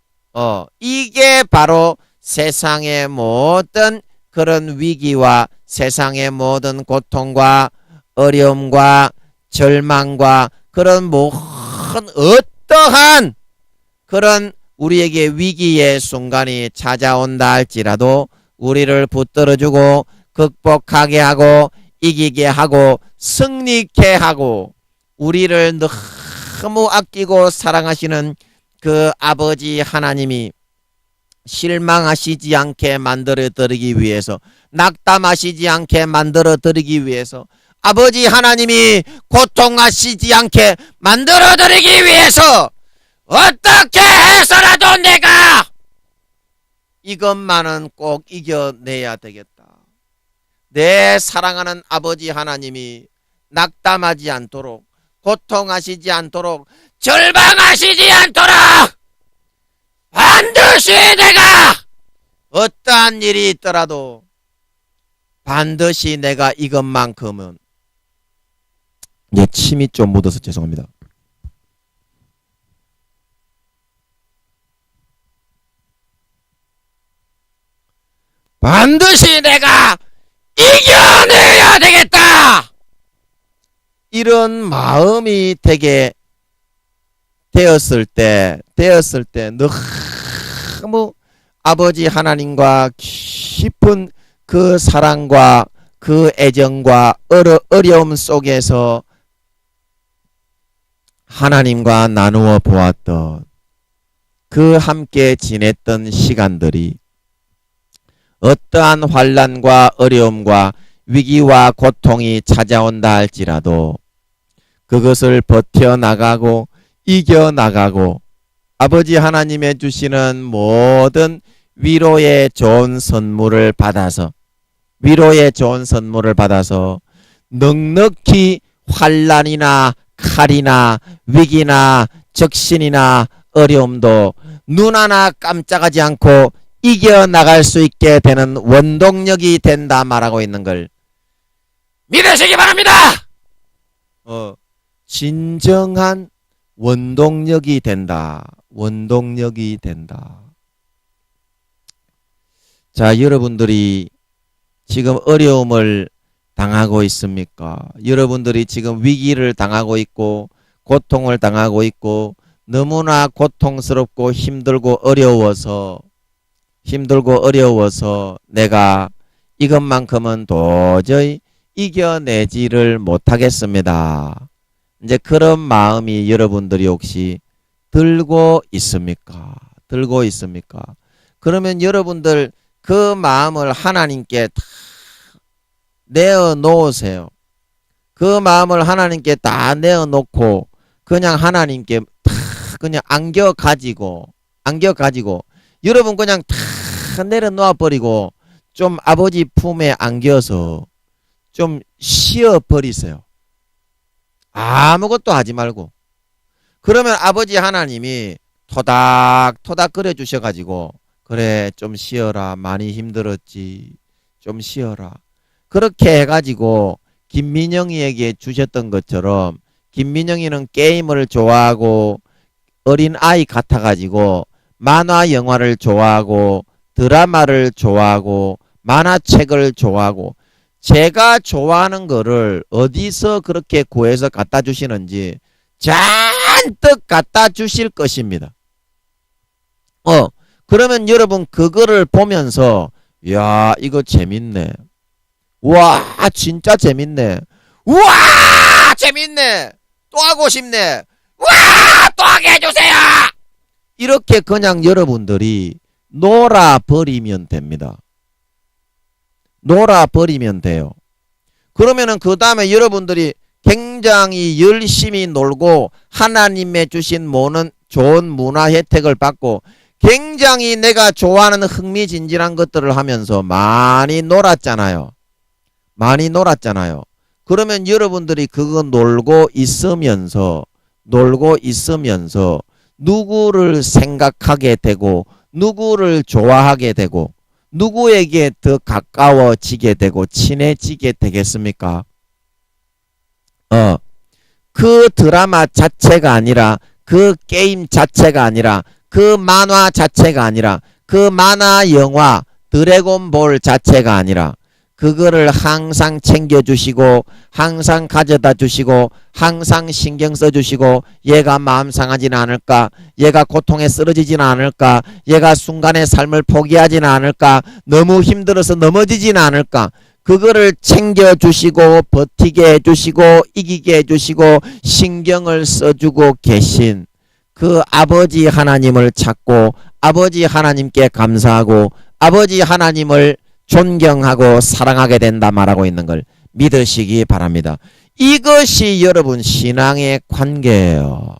이게 바로 세상의 모든 그런 위기와 세상의 모든 고통과 어려움과 절망과 그런 모든 어떠한 그런 우리에게 위기의 순간이 찾아온다 할지라도 우리를 붙들어주고 극복하게 하고 이기게 하고 승리케 하고 우리를 너무 아끼고 사랑하시는 그 아버지 하나님이 실망하시지 않게 만들어 드리기 위해서 낙담하시지 않게 만들어 드리기 위해서 아버지 하나님이 고통하시지 않게 만들어 드리기 위해서 어떻게 해서라도 내가 이것만은 꼭 이겨내야 되겠다. 내 사랑하는 아버지 하나님이 낙담하지 않도록 고통하시지 않도록 절망하시지 않도록 반드시 내가 어떠한 일이 있더라도 반드시 내가 이것만큼은, 이제 침이 좀 묻어서 죄송합니다. 반드시 내가 이겨내야 되겠다! 이런 마음이 되게 되었을 때 너무 아버지 하나님과 깊은 그 사랑과 그 애정과 어려움 속에서 하나님과 나누어 보았던 그 함께 지냈던 시간들이 어떠한 환난과 어려움과 위기와 고통이 찾아온다 할지라도 그것을 버텨나가고 이겨나가고 아버지 하나님의 주시는 모든 위로의 좋은 선물을 받아서 넉넉히 환난이나 칼이나 위기나 적신이나 어려움도 눈 하나 깜짝하지 않고 이겨나갈 수 있게 되는 원동력이 된다 말하고 있는 걸 믿으시기 바랍니다. 진정한 원동력이 된다. 자, 여러분들이 지금 어려움을 당하고 있습니까? 여러분들이 지금 위기를 당하고 있고 고통을 당하고 있고 너무나 고통스럽고 힘들고 어려워서 내가 이것만큼은 도저히 이겨내지를 못하겠습니다. 이제 그런 마음이 여러분들이 혹시 들고 있습니까? 그러면 여러분들 그 마음을 하나님께 다 내어놓으세요. 그 마음을 하나님께 다 내어놓고 그냥 하나님께 다 그냥 안겨가지고 여러분 그냥 다 내려놓아버리고 좀 아버지 품에 안겨서 좀 쉬어버리세요. 아무것도 하지 말고. 그러면 아버지 하나님이 토닥토닥 끓여 주셔가지고 그래 좀 쉬어라. 많이 힘들었지. 좀 쉬어라. 그렇게 해가지고 김민영이에게 주셨던 것처럼 김민영이는 게임을 좋아하고 어린아이 같아가지고 만화 영화를 좋아하고 드라마를 좋아하고 만화책을 좋아하고 제가 좋아하는 거를 어디서 그렇게 구해서 갖다 주시는지 잔뜩 갖다 주실 것입니다. 그러면 여러분 그거를 보면서 야 이거 재밌네. 와 진짜 재밌네. 우와 재밌네. 또 하고 싶네. 와 또 하게 해주세요. 이렇게 그냥 여러분들이 놀아버리면 됩니다. 놀아버리면 돼요. 그러면은 그 다음에 여러분들이 굉장히 열심히 놀고 하나님의 주신 모는 좋은 문화 혜택을 받고 굉장히 내가 좋아하는 흥미진진한 것들을 하면서 많이 놀았잖아요. 그러면 여러분들이 그거 놀고 있으면서 누구를 생각하게 되고 누구를 좋아하게 되고 누구에게 더 가까워지게 되고 친해지게 되겠습니까? 그 드라마 자체가 아니라 그 게임 자체가 아니라 그 만화 자체가 아니라 그 만화 영화 드래곤볼 자체가 아니라 그거를 항상 챙겨주시고 항상 가져다 주시고 항상 신경 써주시고 얘가 마음 상하지는 않을까, 얘가 고통에 쓰러지지는 않을까, 얘가 순간의 삶을 포기하지는 않을까, 너무 힘들어서 넘어지지는 않을까, 그거를 챙겨주시고 버티게 해주시고 이기게 해주시고 신경을 써주고 계신 그 아버지 하나님을 찾고 아버지 하나님께 감사하고 아버지 하나님을 존경하고 사랑하게 된다 말하고 있는 걸 믿으시기 바랍니다. 이것이 여러분 신앙의 관계예요.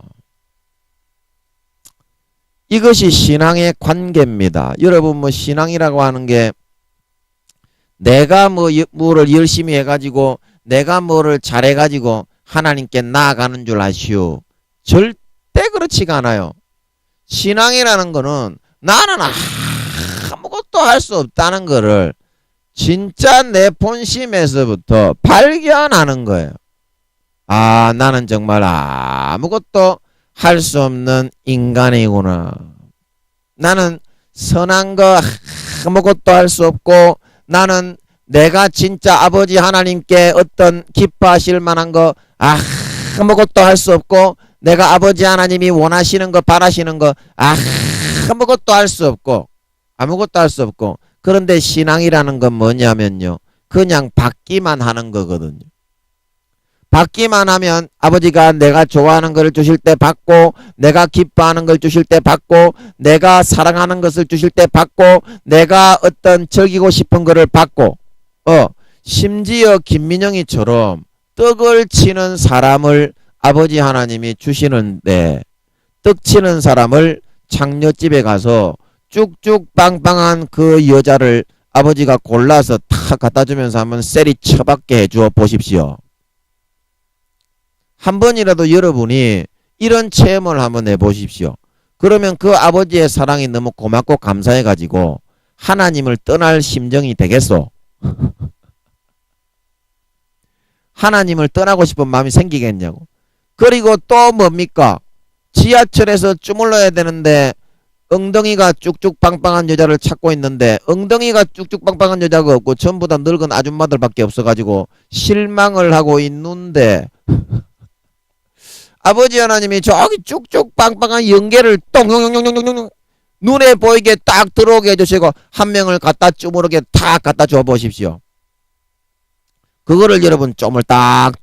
이것이 신앙의 관계입니다. 여러분 뭐 신앙이라고 하는 게 내가 뭐를 열심히 해가지고 내가 뭐를 잘해가지고 하나님께 나아가는 줄 아시오. 절대 그렇지가 않아요. 신앙이라는 거는 나는 아무것도 아무것도 할 수 없다는 거를 진짜 내 본심에서부터 발견하는 거예요. 아, 나는 정말 아무것도 할 수 없는 인간이구나. 나는 선한 거 아무것도 할 수 없고, 나는 내가 진짜 아버지 하나님께 어떤 기뻐하실 만한 거 아무것도 할 수 없고, 내가 아버지 하나님이 원하시는 거 바라시는 거 아무것도 할 수 없고, 아무것도 할 수 없고. 그런데 신앙이라는 건 뭐냐면요, 그냥 받기만 하는 거거든요. 받기만 하면 아버지가 내가 좋아하는 걸 주실 때 받고, 내가 기뻐하는 걸 주실 때 받고, 내가 사랑하는 것을 주실 때 받고, 내가 어떤 즐기고 싶은 거를 받고, 심지어 김민영이처럼 떡을 치는 사람을 아버지 하나님이 주시는데, 떡 치는 사람을 창녀집에 가서 쭉쭉 빵빵한 그 여자를 아버지가 골라서 탁 갖다 주면서 한번 세리 쳐박게 해주어 보십시오. 한 번이라도 여러분이 이런 체험을 한번 해보십시오. 그러면 그 아버지의 사랑이 너무 고맙고 감사해가지고 하나님을 떠날 심정이 되겠소? 하나님을 떠나고 싶은 마음이 생기겠냐고. 그리고 또 뭡니까? 지하철에서 주물러야 되는데 엉덩이가 쭉쭉 빵빵한 여자를 찾고 있는데 엉덩이가 쭉쭉 빵빵한 여자가 없고 전부 다 늙은 아줌마들밖에 없어가지고 실망을 하고 있는데 아버지 하나님이 저기 쭉쭉 빵빵한 연계를 똥용용용용용 눈에 보이게 딱 들어오게 해주시고 한 명을 갖다 쪼무르게 탁 갖다 줘 보십시오. 그거를 여러분 쪼물딱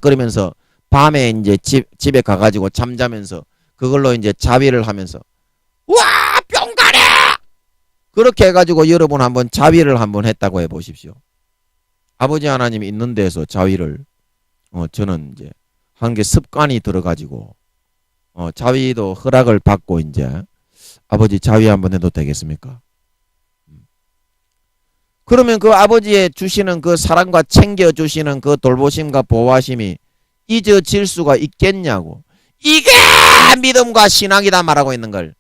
거리면서 밤에 이제 집에 가가지고 잠자면서 그걸로 이제 자위를 하면서 와 뿅가네 그렇게 해가지고 여러분 한번 자위를 한번 했다고 해보십시오. 아버지 하나님이 있는 데서 자위를 저는 이제 한 게 습관이 들어가지고 자위도 허락을 받고 이제 아버지 자위 한번 해도 되겠습니까? 그러면 그 아버지의 주시는 그 사랑과 챙겨주시는 그 돌보심과 보호하심이 잊어질 수가 있겠냐고. 이게 믿음과 신앙이다 말하고 있는 걸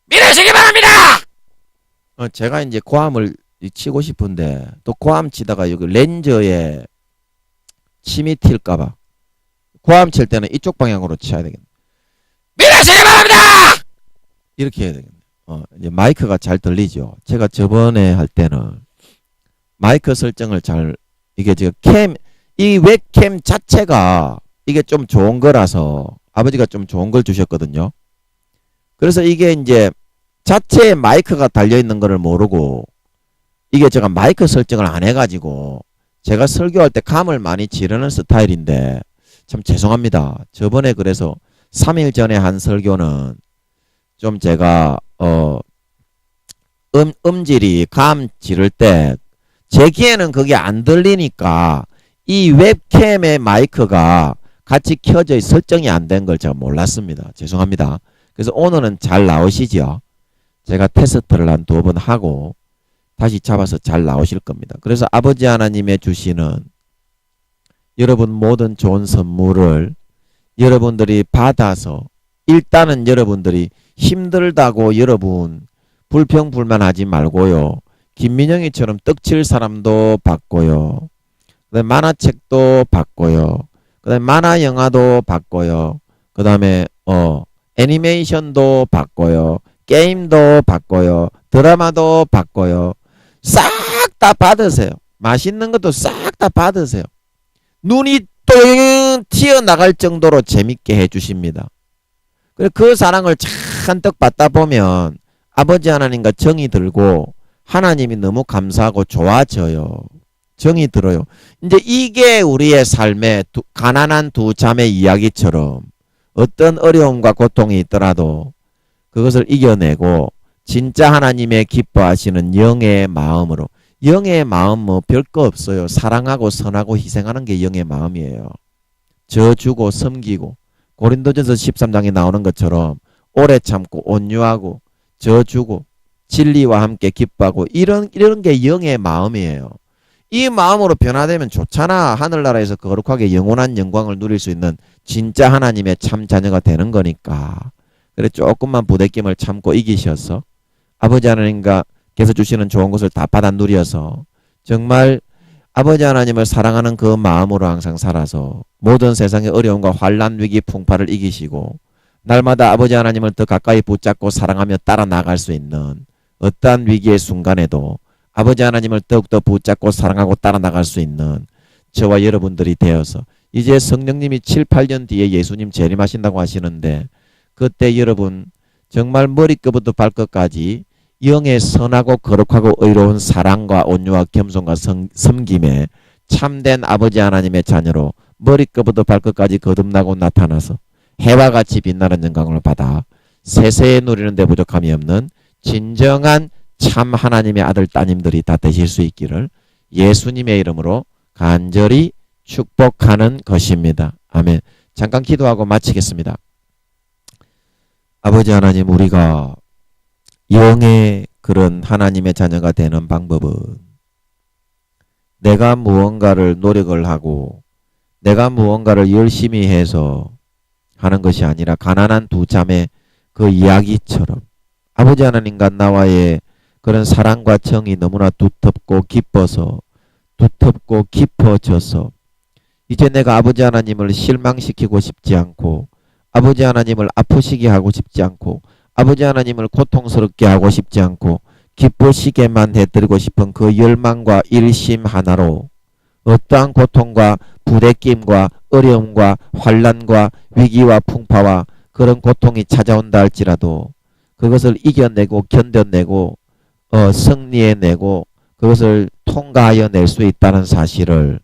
믿으시기 바랍니다. 제가 이제 고함을 치고 싶은데 또 고함 치다가 여기 렌저에 침이 튈까봐 고함 칠 때는 이쪽 방향으로 쳐야 되겠네. 믿으시기 바랍니다. 이렇게 해야 되겠네. 이제 마이크가 잘 들리죠. 제가 저번에 할 때는 마이크 설정을 잘 이게 지금 이 웹캠 자체가 이게 좀 좋은 거라서 아버지가 좀 좋은 걸 주셨거든요. 그래서 이게 이제 자체에 마이크가 달려있는 거를 모르고 이게 제가 마이크 설정을 안 해가지고 제가 설교할 때 감을 많이 지르는 스타일인데 참 죄송합니다. 저번에 그래서 3일 전에 한 설교는 좀 제가 음질이 감 지를 때 제 귀에는 그게 안 들리니까 이 웹캠의 마이크가 같이 켜져 설정이 안 된 걸 제가 몰랐습니다. 죄송합니다. 그래서 오늘은 잘 나오시죠. 제가 테스트를 한 2번 하고 다시 잡아서 잘 나오실 겁니다. 그래서 아버지 하나님의 주시는 여러분 모든 좋은 선물을 여러분들이 받아서 일단은 여러분들이 힘들다고 여러분 불평불만하지 말고요. 김민영이처럼 떡칠 사람도 받고요. 그다음에 만화책도 받고요. 그다음에 만화 영화도 받고요. 그다음에 애니메이션도 받고요. 게임도 받고요. 드라마도 받고요. 싹 다 받으세요. 맛있는 것도 싹 다 받으세요. 눈이 똥 튀어나갈 정도로 재밌게 해주십니다. 그래서 그 사랑을 잔뜩 받다 보면 아버지 하나님과 정이 들고 하나님이 너무 감사하고 좋아져요. 정이 들어요. 이제 이게 우리의 삶의 가난한 두 자매 이야기처럼 어떤 어려움과 고통이 있더라도 그것을 이겨내고 진짜 하나님의 기뻐하시는 영의 마음으로, 영의 마음 뭐 별거 없어요. 사랑하고 선하고 희생하는 게 영의 마음이에요. 져주고 섬기고 고린도전서 13장에 나오는 것처럼 오래 참고 온유하고 져주고 진리와 함께 기뻐하고 이런 게 영의 마음이에요. 이 마음으로 변화되면 좋잖아. 하늘나라에서 거룩하게 영원한 영광을 누릴 수 있는 진짜 하나님의 참 자녀가 되는 거니까. 그래 조금만 부대낌을 참고 이기셔서 아버지 하나님께서 주시는 좋은 것을 다 받아 누려서 정말 아버지 하나님을 사랑하는 그 마음으로 항상 살아서 모든 세상의 어려움과 환난 위기 풍파를 이기시고 날마다 아버지 하나님을 더 가까이 붙잡고 사랑하며 따라 나갈 수 있는 어떠한 위기의 순간에도 아버지 하나님을 더욱더 붙잡고 사랑하고 따라 나갈 수 있는 저와 여러분들이 되어서 이제 성령님이 7, 8년 뒤에 예수님 재림하신다고 하시는데 그때 여러분 정말 머리끝부터 발끝까지 영의 선하고 거룩하고 의로운 사랑과 온유와 겸손과 섬김에 참된 아버지 하나님의 자녀로 머리끝부터 발끝까지 거듭나고 나타나서 해와 같이 빛나는 영광을 받아 세세에 누리는 데 부족함이 없는 진정한 참 하나님의 아들 따님들이 다 되실 수 있기를 예수님의 이름으로 간절히 축복하는 것입니다. 아멘. 잠깐 기도하고 마치겠습니다. 아버지 하나님, 우리가 영의 그런 하나님의 자녀가 되는 방법은 내가 무언가를 노력을 하고 내가 무언가를 열심히 해서 하는 것이 아니라 가난한 두 자매 그 이야기처럼 아버지 하나님과 나와의 그런 사랑과 정이 너무나 두텁고 깊어져서 이제 내가 아버지 하나님을 실망시키고 싶지 않고 아버지 하나님을 아프시게 하고 싶지 않고 아버지 하나님을 고통스럽게 하고 싶지 않고 기쁘시게만 해드리고 싶은 그 열망과 일심 하나로 어떠한 고통과 부대낌과 어려움과 환난과 위기와 풍파와 그런 고통이 찾아온다 할지라도 그것을 이겨내고 견뎌내고 승리해내고 그것을 통과하여 낼 수 있다는 사실을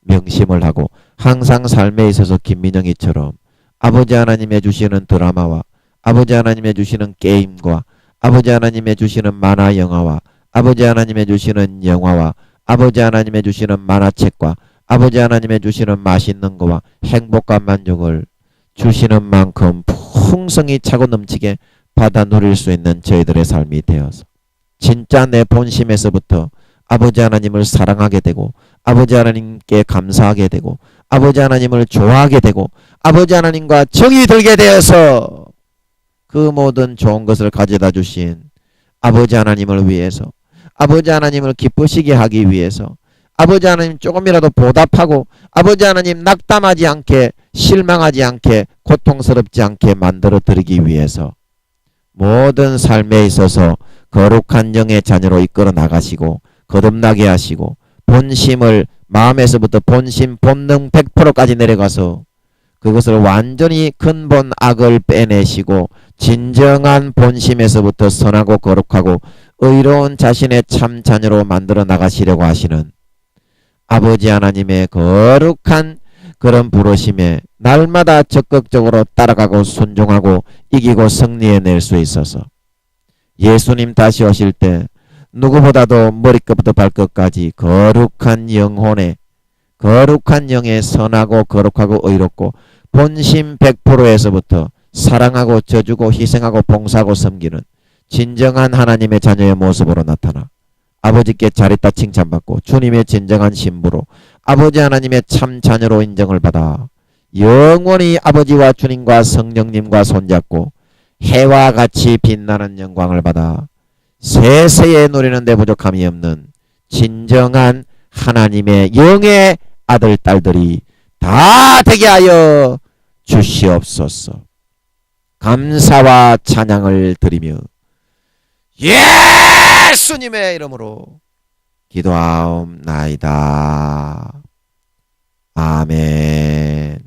명심을 하고 항상 삶에 있어서 김민영이처럼 아버지 하나님의 주시는 드라마와 아버지 하나님의 주시는 게임과 아버지 하나님의 주시는 만화 영화와 아버지 하나님의 주시는 영화와 아버지 하나님의 주시는 만화책과 아버지 하나님의 주시는 맛있는 거와 행복과 만족을 주시는 만큼 풍성히 차고 넘치게 받아 누릴 수 있는 저희들의 삶이 되어서 진짜 내 본심에서부터 아버지 하나님을 사랑하게 되고 아버지 하나님께 감사하게 되고 아버지 하나님을 좋아하게 되고 아버지 하나님과 정이 들게 되어서 그 모든 좋은 것을 가져다 주신 아버지 하나님을 위해서 아버지 하나님을 기쁘시게 하기 위해서 아버지 하나님 조금이라도 보답하고 아버지 하나님 낙담하지 않게 실망하지 않게 고통스럽지 않게 만들어 드리기 위해서 모든 삶에 있어서 거룩한 영의 자녀로 이끌어 나가시고 거듭나게 하시고 본심을 마음에서부터 본심 본능 100%까지 내려가서 그것을 완전히 근본 악을 빼내시고 진정한 본심에서부터 선하고 거룩하고 의로운 자신의 참 자녀로 만들어 나가시려고 하시는 아버지 하나님의 거룩한 그런 부르심에 날마다 적극적으로 따라가고 순종하고 이기고 승리해낼 수 있어서 예수님 다시 오실 때 누구보다도 머리끝부터 발끝까지 거룩한 영혼에 거룩한 영에 선하고 거룩하고 의롭고 본심 100%에서부터 사랑하고 져주고 희생하고 봉사하고 섬기는 진정한 하나님의 자녀의 모습으로 나타나 아버지께 잘했다 칭찬받고 주님의 진정한 신부로 아버지 하나님의 참 자녀로 인정을 받아 영원히 아버지와 주님과 성령님과 손잡고 해와 같이 빛나는 영광을 받아 세세에 누리는 데 부족함이 없는 진정한 하나님의 영의 아들 딸들이 다 되게 하여 주시옵소서. 감사와 찬양을 드리며 예수님의 이름으로 기도하옵나이다. 아멘.